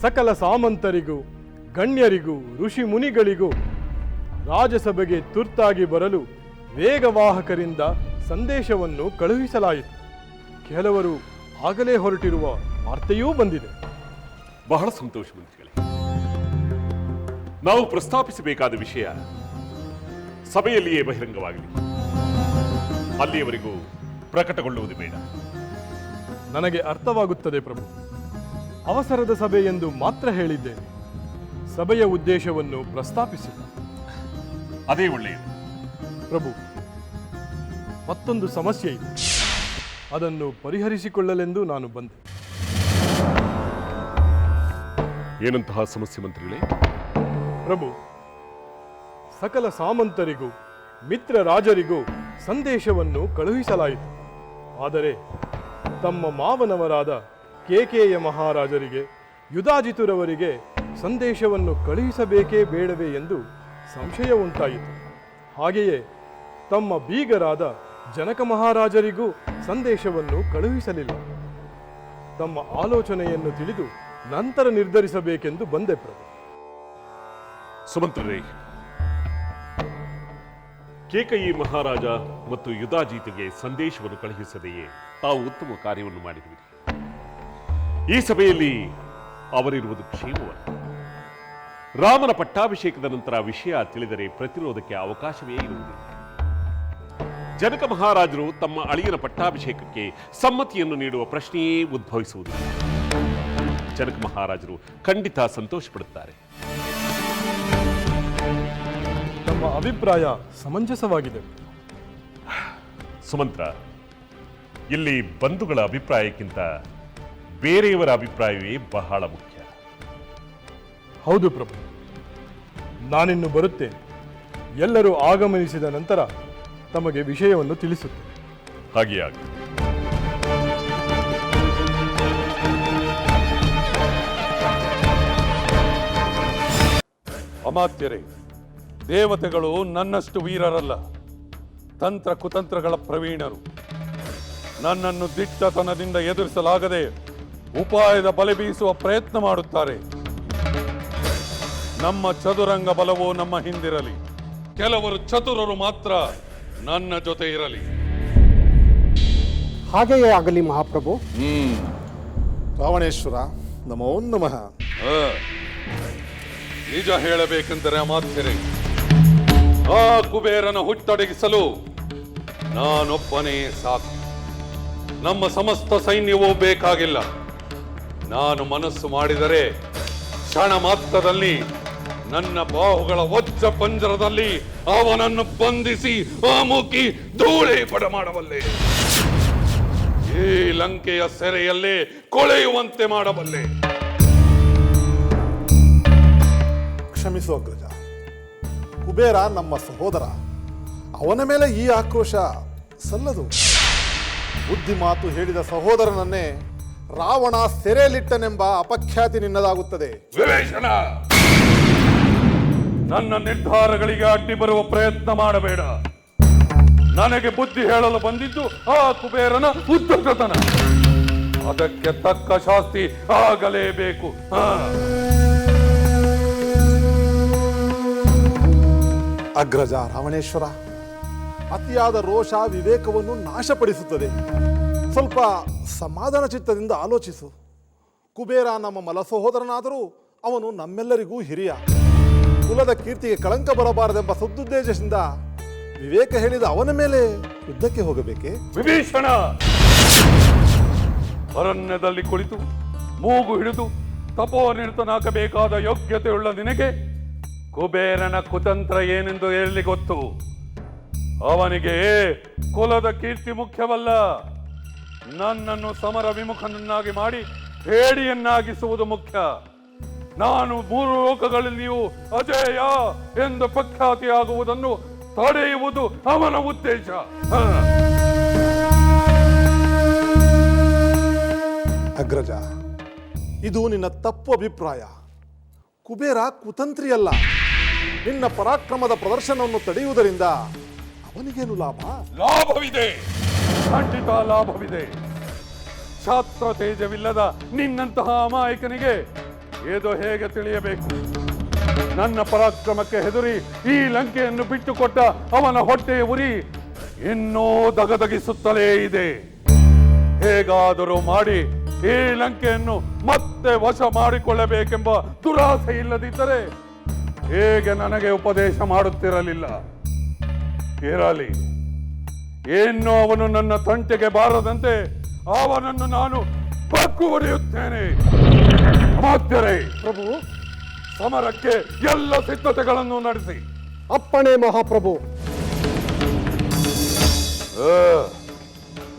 ಸಕಲ ಸಾಮಂತರಿಗೂ, ಗಣ್ಯರಿಗೂ, ಋಷಿ ಮುನಿಗಳಿಗೂ ರಾಜಸಭೆಗೆ ತುರ್ತಾಗಿ ಬರಲು ವೇಗವಾಹಕರಿಂದ ಸಂದೇಶವನ್ನು ಕಳುಹಿಸಲಾಯಿತು. ಕೆಲವರು ಆಗಲೇ ಹೊರಟಿರುವ ವಾರ್ತೆಯೂ ಬಂದಿದೆ. ಬಹಳ ಸಂತೋಷ ಮಂತ್ರಿಗಳೇ. ನಾವು ಪ್ರಸ್ತಾಪಿಸಬೇಕಾದ ವಿಷಯ ಸಭೆಯಲ್ಲಿಯೇ ಬಹಿರಂಗವಾಗಲಿ. ಅಲ್ಲಿಯವರೆಗೂ ಪ್ರಕಟಗೊಳ್ಳುವುದು ಬೇಡ. ನನಗೆ ಅರ್ಥವಾಗುತ್ತದೆ ಪ್ರಭು. ಅವಸರದ ಸಭೆ ಎಂದು ಮಾತ್ರ ಹೇಳಿದ್ದೇನೆ. ಸಭೆಯ ಉದ್ದೇಶವನ್ನು ಪ್ರಸ್ತಾಪಿಸಿಲ್ಲ. ಅದೇ ಒಳ್ಳೆಯದು. ಪ್ರಭು, ಮತ್ತೊಂದು ಸಮಸ್ಯೆ ಇದೆ. ಅದನ್ನು ಪರಿಹರಿಸಿಕೊಳ್ಳಲೆಂದು ನಾನು ಬಂದೆ. ಏನಂತಹ ಸಮಸ್ಯೆ ಮಂತ್ರಿಗಳೇ? ಪ್ರಭು, ಸಕಲ ಸಾಮಂತರಿಗೂ ಮಿತ್ರ ರಾಜರಿಗೂ ಸಂದೇಶವನ್ನು ಕಳುಹಿಸಲಾಯಿತು. ಆದರೆ ತಮ್ಮ ಮಾವನವರಾದ ಕೇಕೆಯ ಮಹಾರಾಜರಿಗೆ ಯುಧಾಜಿತುರವರಿಗೆ ಸಂದೇಶವನ್ನು ಕಳುಹಿಸಬೇಕೇ ಬೇಡವೇ ಎಂದು ಸಂಶಯ ಉಂಟಾಯಿತು. ಹಾಗೆಯೇ ತಮ್ಮ ಬೀಗರಾದ ಜನಕ ಮಹಾರಾಜರಿಗೂ ಸಂದೇಶವನ್ನು ಕಳುಹಿಸಲಿಲ್ಲ. ತಮ್ಮ ಆಲೋಚನೆಯನ್ನು ತಿಳಿದು ನಂತರ ನಿರ್ಧರಿಸಬೇಕೆಂದು ಬಂದೆ ಪ್ರಭು. ಸುಮಂತ್ರರೇ, ಕೇಕಯಿ ಮಹಾರಾಜ ಮತ್ತು ಯುಧಾಜಿತಿಗೆ ಸಂದೇಶವನ್ನು ಕಳುಹಿಸದೆಯೇ ತಾವು ಉತ್ತಮ ಕಾರ್ಯವನ್ನು ಮಾಡಿರುವಿರಿ. ಈ ಸಭೆಯಲ್ಲಿ ಅವರಿರುವುದು ಕ್ಷೇಮವಲ್ಲ. ರಾಮನ ಪಟ್ಟಾಭಿಷೇಕದ ನಂತರ ವಿಷಯ ತಿಳಿದರೆ ಪ್ರತಿರೋಧಕ್ಕೆ ಅವಕಾಶವೇ ಇರುವುದಿಲ್ಲ. ಜನಕ ಮಹಾರಾಜರು ತಮ್ಮ ಅಳಿಯನ ಪಟ್ಟಾಭಿಷೇಕಕ್ಕೆ ಸಮ್ಮತಿಯನ್ನು ನೀಡುವ ಪ್ರಶ್ನೆಯೇ ಉದ್ಭವಿಸುವುದಿಲ್ಲ. ಜನಕ ಮಹಾರಾಜರು ಖಂಡಿತ ಸಂತೋಷ ಪಡುತ್ತಾರೆ. ತಮ್ಮ ಅಭಿಪ್ರಾಯ ಸಮಂಜಸವಾಗಿದೆ. ಸುಮಂತ್ರ, ಇಲ್ಲಿ ಬಂಧುಗಳ ಅಭಿಪ್ರಾಯಕ್ಕಿಂತ ಬೇರೆಯವರ ಅಭಿಪ್ರಾಯವೇ ಬಹಳ ಮುಖ್ಯ. ಹೌದು ಪ್ರಭು, ನಾನಿನ್ನು ಬರುತ್ತೇನೆ. ಎಲ್ಲರೂ ಆಗಮನಿಸಿದ ನಂತರ ತಮಗೆ ವಿಷಯವನ್ನು ತಿಳಿಸುತ್ತೇನೆ. ಹಾಗೆ ಆಗಲಿ. ಅಮಾತ್ಯರೇ, ದೇವತೆಗಳು ನನ್ನಷ್ಟು ವೀರರಲ್ಲ, ತಂತ್ರ ಕುತಂತ್ರಗಳ ಪ್ರವೀಣರು. ನನ್ನನ್ನು ದಿಟ್ಟತನದಿಂದ ಎದುರಿಸಲಾಗದೆ ಉಪಾಯದ ಬಲೆ ಬೀಸುವ ಪ್ರಯತ್ನ ಮಾಡುತ್ತಾರೆ. ನಮ್ಮ ಚದುರಂಗ ಬಲವೋ ನಮ್ಮ ಹಿಂದಿರಲಿ, ಕೆಲವರು ಚತುರರು ಮಾತ್ರ ನನ್ನ ಜೊತೆ ಇರಲಿ. ಹಾಗೆಯೇ ಆಗಲಿ ಮಹಾಪ್ರಭು. ರಾವಣೇಶ್ವರ ನಮೋ ನಮಃ. ನಿಜ ಹೇಳಬೇಕೆಂದರೆ ಅಮಾತ್ಯರೇ, ಆ ಕುಬೇರನ ಹುಟ್ಟಡಗಿಸಲು ನಾನೊಬ್ಬನೇ ಸಾಕು. ನಮ್ಮ ಸಮಸ್ತ ಸೈನ್ಯವೂ ಬೇಕಾಗಿಲ್ಲ. ನಾನು ಮನಸ್ಸು ಮಾಡಿದರೆ ಕ್ಷಣ ಮಾತ್ರದಲ್ಲಿ ನನ್ನ ಬಾಹುಗಳ ವಜ್ರ ಪಂಜರದಲ್ಲಿ ಅವನನ್ನು ಬಂಧಿಸಿ ಅಮುಕಿ ಧೂಳಿ ಪಡ ಮಾಡಬಲ್ಲೆ. ಈ ಲಂಕೆಯ ಸೆರೆಯಲ್ಲೇ ಕೊಳೆಯುವಂತೆ ಮಾಡಬಲ್ಲೆ. ಕ್ಷಮಿಸು ಅಗ್ರಜ, ಕುಬೇರ ನಮ್ಮ ಸಹೋದರ. ಅವನ ಮೇಲೆ ಈ ಆಕ್ರೋಶ ಸಲ್ಲದು. ಬುದ್ಧಿ ಮಾತು ಹೇಳಿದ ಸಹೋದರನನ್ನೇ ರಾವಣ ಸೆರೆಯಲ್ಲಿಟ್ಟನೆಂಬ ಅಪಖ್ಯಾತಿ ನಿನ್ನದಾಗುತ್ತದೆ. ವಿವೇಚನ, ನನ್ನ ನಿರ್ಧಾರಗಳಿಗೆ ಅಡ್ಡಿ ಬರುವ ಪ್ರಯತ್ನ ಮಾಡಬೇಡ. ನನಗೆ ಬುದ್ಧಿ ಹೇಳಲು ಬಂದಿದ್ದು ಆ ಕುಬೇರನ ಉದ್ದಟತನ. ಅದಕ್ಕೆ ತಕ್ಕ ಶಾಸ್ತಿ ಆಗಲೇಬೇಕು. ಅಗ್ರಜ ರಾವಣೇಶ್ವರ, ಅತಿಯಾದ ರೋಷ ವಿವೇಕವನ್ನು ನಾಶಪಡಿಸುತ್ತದೆ. ಸ್ವಲ್ಪ ಸಮಾಧಾನ ಚಿತ್ತದಿಂದ ಆಲೋಚಿಸು. ಕುಬೇರ ನಮ್ಮ ಮಲ ಸಹೋದರನಾದರೂ ಅವನು ನಮ್ಮೆಲ್ಲರಿಗೂ ಹಿರಿಯ. ಕುಲದ ಕೀರ್ತಿಗೆ ಕಳಂಕ ಬರಬಾರದೆಂಬ ಸದುದ್ದೇಶದಿಂದ ವಿವೇಕ ಹೇಳಿದ ಅವನ ಮೇಲೆ ಯುದ್ಧಕ್ಕೆ ಹೋಗಬೇಕೆ? ವಿಭೀಷಣ, ಅರಣ್ಯದಲ್ಲಿ ಕುಳಿತು ಮೂಗು ಹಿಡಿದು ತಪೋನಿರತನಾಗಬೇಕಾದ ಯೋಗ್ಯತೆಯುಳ್ಳ ನಿನಗೆ ಕುಬೇರನ ಕುತಂತ್ರ ಏನೆಂದು ಹೇಳಿ ಗೊತ್ತು. ಅವನಿಗೆ ಕುಲದ ಕೀರ್ತಿ ಮುಖ್ಯವಲ್ಲ, ನನ್ನನ್ನು ಸಮರ ವಿಮುಖನನ್ನಾಗಿ ಮಾಡಿ ಹೇಡಿಯನ್ನಾಗಿಸುವುದು ಮುಖ್ಯ. ನಾನು 3 ಲೋಕಗಳಲ್ಲಿಯೂ ಅಜೇಯ ಎಂದು ಪ್ರಖ್ಯಾತಿಯಾಗುವುದನ್ನು ತಡೆಯುವುದು ಅವನ ಉದ್ದೇಶ. ಅಗ್ರಜ, ಇದು ನಿನ್ನ ತಪ್ಪು ಅಭಿಪ್ರಾಯ. ಕುಬೇರ ಕುತಂತ್ರಿಯಲ್ಲ. ನಿನ್ನ ಪರಾಕ್ರಮದ ಪ್ರದರ್ಶನವನ್ನು ತಡೆಯುವುದರಿಂದ ಅವನಿಗೇನು ಲಾಭ? ಲಾಭವಿದೆ, ಖಂಡಿತ ಲಾಭವಿದೆ. ಛಾತ್ರ ತೇಜವಿಲ್ಲದ ನಿನ್ನಂತಹ ಅಮಾಯಕನಿಗೆ ಇದು ಹೇಗೆ ತಿಳಿಯಬೇಕು? ನನ್ನ ಪರಾಕ್ರಮಕ್ಕೆ ಹೆದರಿ ಈ ಲಂಕೆಯನ್ನು ಬಿಟ್ಟುಕೊಟ್ಟ ಅವನ ಹೊಟ್ಟೆಯ ಉರಿ ಇನ್ನೂ ದಗದಗಿಸುತ್ತಲೇ ಇದೆ. ಹೇಗಾದರೂ ಮಾಡಿ ಈ ಲಂಕೆಯನ್ನು ಮತ್ತೆ ವಶ ಮಾಡಿಕೊಳ್ಳಬೇಕೆಂಬ ದುರಾಸೆ ಇಲ್ಲದಿದ್ದರೆ ಹೇಗೆ ನನಗೆ ಉಪದೇಶ ಮಾಡುತ್ತಿರಲಿಲ್ಲ. ಇರಲಿ, ಇನ್ನು ಅವನು ನನ್ನ ತಂಟೆಗೆ ಬಾರದಂತೆ ಅವನನ್ನು ನಾನು ಬಗ್ಗು ಹೊಡೆಯುತ್ತೇನೆ. ಅಮಾತ್ಯರೇ, ಪ್ರಭು, ಸಮರಕ್ಕೆ ಎಲ್ಲ ಸಿದ್ಧತೆಗಳನ್ನು ನಡೆಸಿ. ಅಪ್ಪಣೆ ಮಹಾಪ್ರಭು.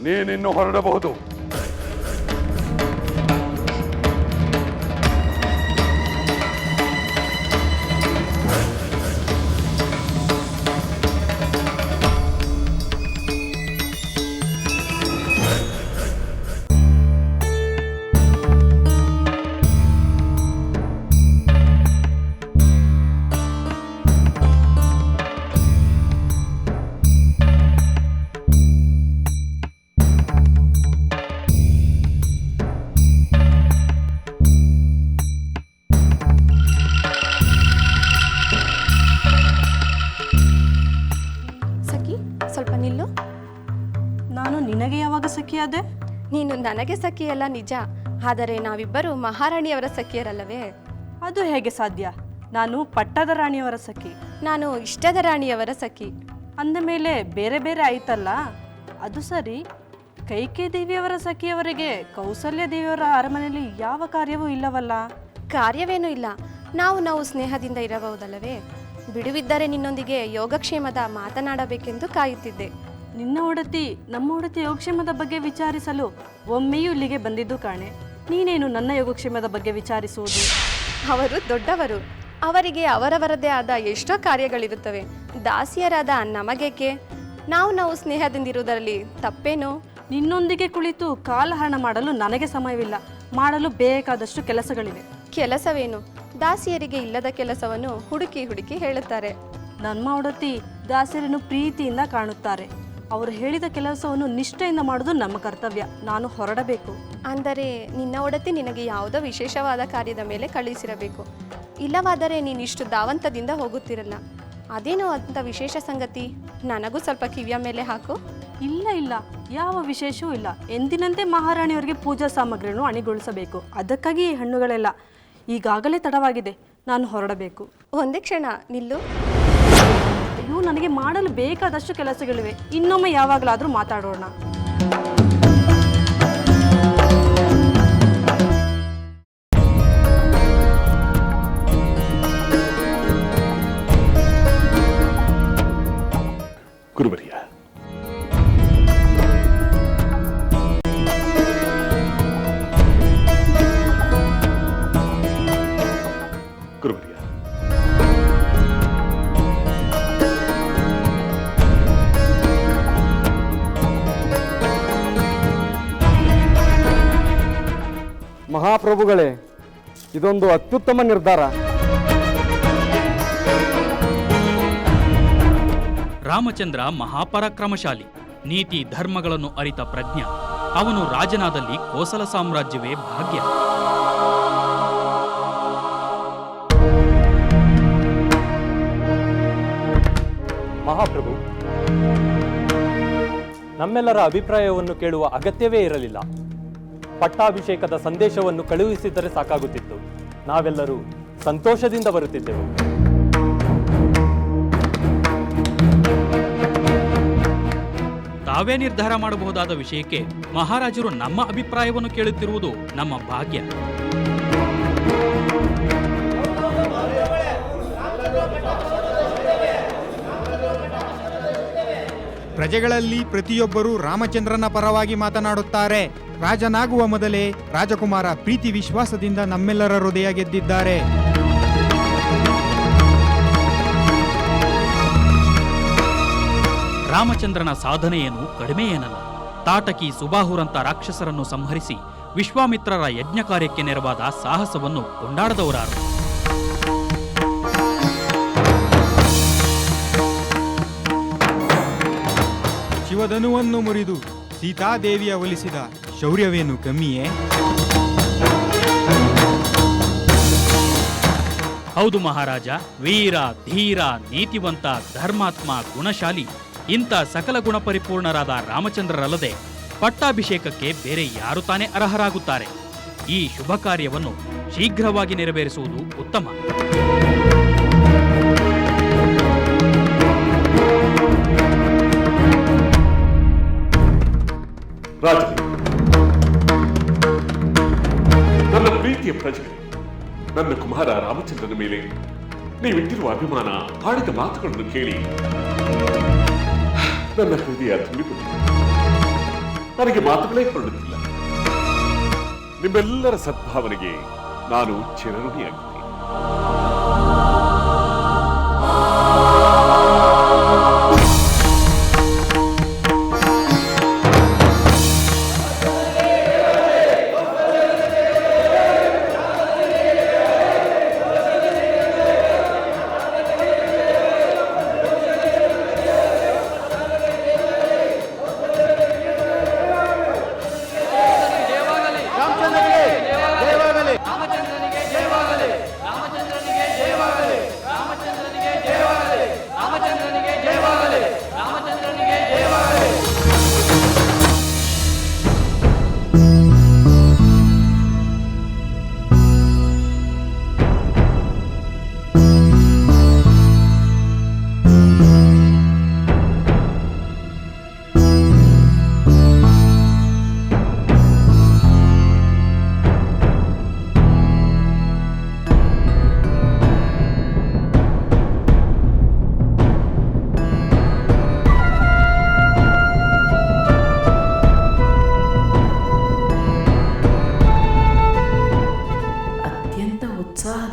ನೀನಿನ್ನು ಹೊರಡಬಹುದು. ಸಖಿಯಾದೆ? ನೀನು ನನಗೆ ಸಖಿಯಲ್ಲ ನಿಜ, ಆದರೆ ನಾವಿಬ್ಬರು ಮಹಾರಾಣಿಯವರ ಸಖಿಯರಲ್ಲವೇ? ಅದು ಹೇಗೆ ಸಾಧ್ಯ? ನಾನು ಪಟ್ಟದ ರಾಣಿಯವರ ಸಖಿ. ನಾನು ಇಷ್ಟದ ರಾಣಿಯವರ ಸಖಿ. ಅಂದ ಮೇಲೆ ಬೇರೆ ಬೇರೆ ಆಯ್ತಲ್ಲ. ಅದು ಸರಿ, ಕೈಕೇಯಿ ದೇವಿಯವರ ಸಖಿಯವರಿಗೆ ಕೌಸಲ್ಯ ದೇವಿಯವರ ಅರಮನೆಯಲ್ಲಿ ಯಾವ ಕಾರ್ಯವೂ ಇಲ್ಲವಲ್ಲ? ಕಾರ್ಯವೇನೂ ಇಲ್ಲ, ನಾವು ಸ್ನೇಹದಿಂದ ಇರಬಹುದಲ್ಲವೇ? ಬಿಡುವಿದ್ದರೆ ನಿನ್ನೊಂದಿಗೆ ಯೋಗಕ್ಷೇಮದ ಮಾತನಾಡಬೇಕೆಂದು ಕಾಯುತ್ತಿದ್ದೆ. ನಿನ್ನ ಒಡತಿ ನಮ್ಮ ಒಡತಿ ಯೋಗಕ್ಷೇಮದ ಬಗ್ಗೆ ವಿಚಾರಿಸಲು ಒಮ್ಮೆಯೂ ಇಲ್ಲಿಗೆ ಬಂದಿದ್ದು ಕಾಣೆ. ನೀನೇನು ನನ್ನ ಯೋಗಕ್ಷೇಮದ ಬಗ್ಗೆ ವಿಚಾರಿಸುವುದು? ಅವರು ದೊಡ್ಡವರು, ಅವರಿಗೆ ಅವರವರದೇ ಆದ ಎಷ್ಟೋ ಕಾರ್ಯಗಳಿರುತ್ತವೆ. ದಾಸಿಯರಾದ ನಮಗೇಕೆ? ನಾವು ಸ್ನೇಹದಿಂದಿರುವುದರಲ್ಲಿ ತಪ್ಪೇನು? ನಿನ್ನೊಂದಿಗೆ ಕುಳಿತು ಕಾಲಹರಣ ಮಾಡಲು ನನಗೆ ಸಮಯವಿಲ್ಲ. ಮಾಡಲು ಬೇಕಾದಷ್ಟು ಕೆಲಸಗಳಿವೆ. ಕೆಲಸವೇನು? ದಾಸಿಯರಿಗೆ ಇಲ್ಲದ ಕೆಲಸವನ್ನು ಹುಡುಕಿ ಹೇಳುತ್ತಾರೆ. ನಮ್ಮ ಒಡತಿ ದಾಸಿಯರನ್ನು ಪ್ರೀತಿಯಿಂದ ಕಾಣುತ್ತಾರೆ. ಅವರು ಹೇಳಿದ ಕೆಲಸವನ್ನು ನಿಷ್ಠೆಯಿಂದ ಮಾಡುವುದು ನಮ್ಮ ಕರ್ತವ್ಯ. ನಾನು ಹೊರಡಬೇಕು. ಅಂದರೆ ನಿನ್ನ ಒಡತಿ ನಿನಗೆ ಯಾವುದೋ ವಿಶೇಷವಾದ ಕಾರ್ಯದ ಮೇಲೆ ಕಳುಹಿಸಿರಬೇಕು. ಇಲ್ಲವಾದರೆ ನೀನಿಷ್ಟು ಧಾವಂತದಿಂದ ಹೋಗುತ್ತಿರಲ್ಲ. ಅದೇನೋ ಅಂತ ವಿಶೇಷ ಸಂಗತಿ? ನನಗೂ ಸ್ವಲ್ಪ ಕಿವಿಯ ಮೇಲೆ ಹಾಕು. ಇಲ್ಲ, ಯಾವ ವಿಶೇಷವೂ ಇಲ್ಲ. ಎಂದಿನಂತೆ ಮಹಾರಾಣಿಯವರಿಗೆ ಪೂಜಾ ಸಾಮಗ್ರಿಯನ್ನು ಅಣಿಗೊಳಿಸಬೇಕು. ಅದಕ್ಕಾಗಿ ಈ ಹಣ್ಣುಗಳೆಲ್ಲ. ಈಗಾಗಲೇ ತಡವಾಗಿದೆ, ನಾನು ಹೊರಡಬೇಕು. ಒಂದೇ ಕ್ಷಣ ನಿಲ್ಲು. ಅಯ್ಯೋ, ನನಗೆ ಮಾಡಲು ಬೇಕಾದಷ್ಟು ಕೆಲಸಗಳಿವೆ. ಇನ್ನೊಮ್ಮೆ ಯಾವಾಗಲಾದರೂ ಮಾತಾಡೋಣ. ಗುರುವರ್ಯ, ಗುರುವರ್ಯ, ಮಹಾಪ್ರಭುಗಳೇ, ಇದೊಂದು ಅತ್ಯುತ್ತಮ ನಿರ್ಧಾರ. ರಾಮಚಂದ್ರ ಮಹಾಪರಾಕ್ರಮಶಾಲಿ, ನೀತಿ ಧರ್ಮಗಳನ್ನು ಅರಿತ ಪ್ರಜ್ಞ. ಅವನು ರಾಜನಾದಲ್ಲಿ ಕೋಸಲ ಸಾಮ್ರಾಜ್ಯವೇ ಭಾಗ್ಯ. ಮಹಾಪ್ರಭು, ನಮ್ಮೆಲ್ಲರ ಅಭಿಪ್ರಾಯವನ್ನು ಕೇಳುವ ಅಗತ್ಯವೇ ಇರಲಿಲ್ಲ. ಪಟ್ಟಾಭಿಷೇಕದ ಸಂದೇಶವನ್ನು ಕಳುಹಿಸಿದರೆ ಸಾಕಾಗುತ್ತಿತ್ತು. ನಾವೆಲ್ಲರೂ ಸಂತೋಷದಿಂದ ಬರುತ್ತಿದ್ದೆವು. ತಾವೇ ನಿರ್ಧಾರ ಮಾಡಬಹುದಾದ ವಿಷಯಕ್ಕೆ ಮಹಾರಾಜರು ನಮ್ಮ ಅಭಿಪ್ರಾಯವನ್ನು ಕೇಳುತ್ತಿರುವುದು ನಮ್ಮ ಭಾಗ್ಯ. ಪ್ರಜೆಗಳಲ್ಲಿ ಪ್ರತಿಯೊಬ್ಬರೂ ರಾಮಚಂದ್ರನ ಪರವಾಗಿ ಮಾತನಾಡುತ್ತಾರೆ. ರಾಜನಾಗುವ ಮೊದಲೇ ರಾಜಕುಮಾರ ಪ್ರೀತಿ ವಿಶ್ವಾಸದಿಂದ ನಮ್ಮೆಲ್ಲರ ಹೃದಯ ಗೆದ್ದಿದ್ದಾರೆ. ರಾಮಚಂದ್ರನ ಸಾಧನೆಯೇನು ಕಡಿಮೆ ಏನಲ್ಲ. ತಾಟಕಿ ಸುಬಾಹುರಂತ ರಾಕ್ಷಸರನ್ನು ಸಂಹರಿಸಿ ವಿಶ್ವಾಮಿತ್ರರ ಯಜ್ಞ ಕಾರ್ಯಕ್ಕೆ ನೆರವಾದ ಸಾಹಸವನ್ನು ಕೊಂಡಾಡದವರಾರು. ಶಿವಧನುವನ್ನು ಮುರಿದು ಸೀತಾದೇವಿಯ ಒಲಿಸಿದ ಶೌರ್ಯವೇನು ಕಮ್ಮಿಯೇ? ಹೌದು ಮಹಾರಾಜ, ವೀರ, ಧೀರ, ನೀತಿವಂತ, ಧರ್ಮಾತ್ಮ, ಗುಣಶಾಲಿ, ಇಂಥ ಸಕಲ ಗುಣಪರಿಪೂರ್ಣರಾದ ರಾಮಚಂದ್ರರಲ್ಲದೆ ಪಟ್ಟಾಭಿಷೇಕಕ್ಕೆ ಬೇರೆ ಯಾರು ತಾನೇ ಅರ್ಹರಾಗುತ್ತಾರೆ? ಈ ಶುಭ ಕಾರ್ಯವನ್ನು ಶೀಘ್ರವಾಗಿ ನೆರವೇರಿಸುವುದು ಉತ್ತಮ. ರಾಜನೇ, ನನ್ನ ಪ್ರೀತಿಯ ಪ್ರಜೆಗಳೇ, ನನ್ನ ಕುಮಾರ ರಾಮಚಂದ್ರನ ಮೇಲೆ ನೀವಿಟ್ಟಿರುವ ಅಭಿಮಾನ, ಆಡಿದ ಮಾತುಗಳನ್ನು ಕೇಳಿ ನನ್ನ ಹೃದಯ ತುಂಬಿಕೊಂಡಿದೆ. ನನಗೆ ಮಾತುಗಳೇ ಹೊರಡುತ್ತಿಲ್ಲ. ನಿಮ್ಮೆಲ್ಲರ ಸದ್ಭಾವನೆಗೆ ನಾನು ಚಿರಋಣಿಯಾಗಿದ್ದೇನೆ. ರಾಮಚಂದ್ರನಿಗೆ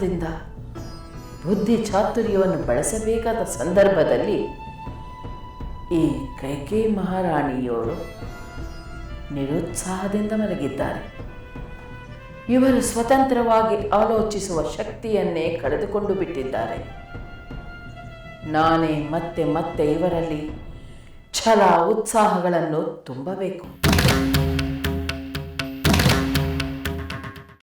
ಉತ್ಸಾಹದಿಂದ ಬುದ್ಧಿ ಚಾತುರ್ಯವನ್ನು ಬಳಸಬೇಕಾದ ಸಂದರ್ಭದಲ್ಲಿ ಈ ಕೈಕೇಯಿ ಮಹಾರಾಣಿಯವರು ನಿರುತ್ಸಾಹದಿಂದ ಮಲಗಿದ್ದಾರೆ. ಇವರು ಸ್ವತಂತ್ರವಾಗಿ ಆಲೋಚಿಸುವ ಶಕ್ತಿಯನ್ನೇ ಕಳೆದುಕೊಂಡು ಬಿಟ್ಟಿದ್ದಾರೆ. ನಾನೇ ಮತ್ತೆ ಮತ್ತೆ ಇವರಲ್ಲಿ ಛಲ ಉತ್ಸಾಹಗಳನ್ನು ತುಂಬಬೇಕು.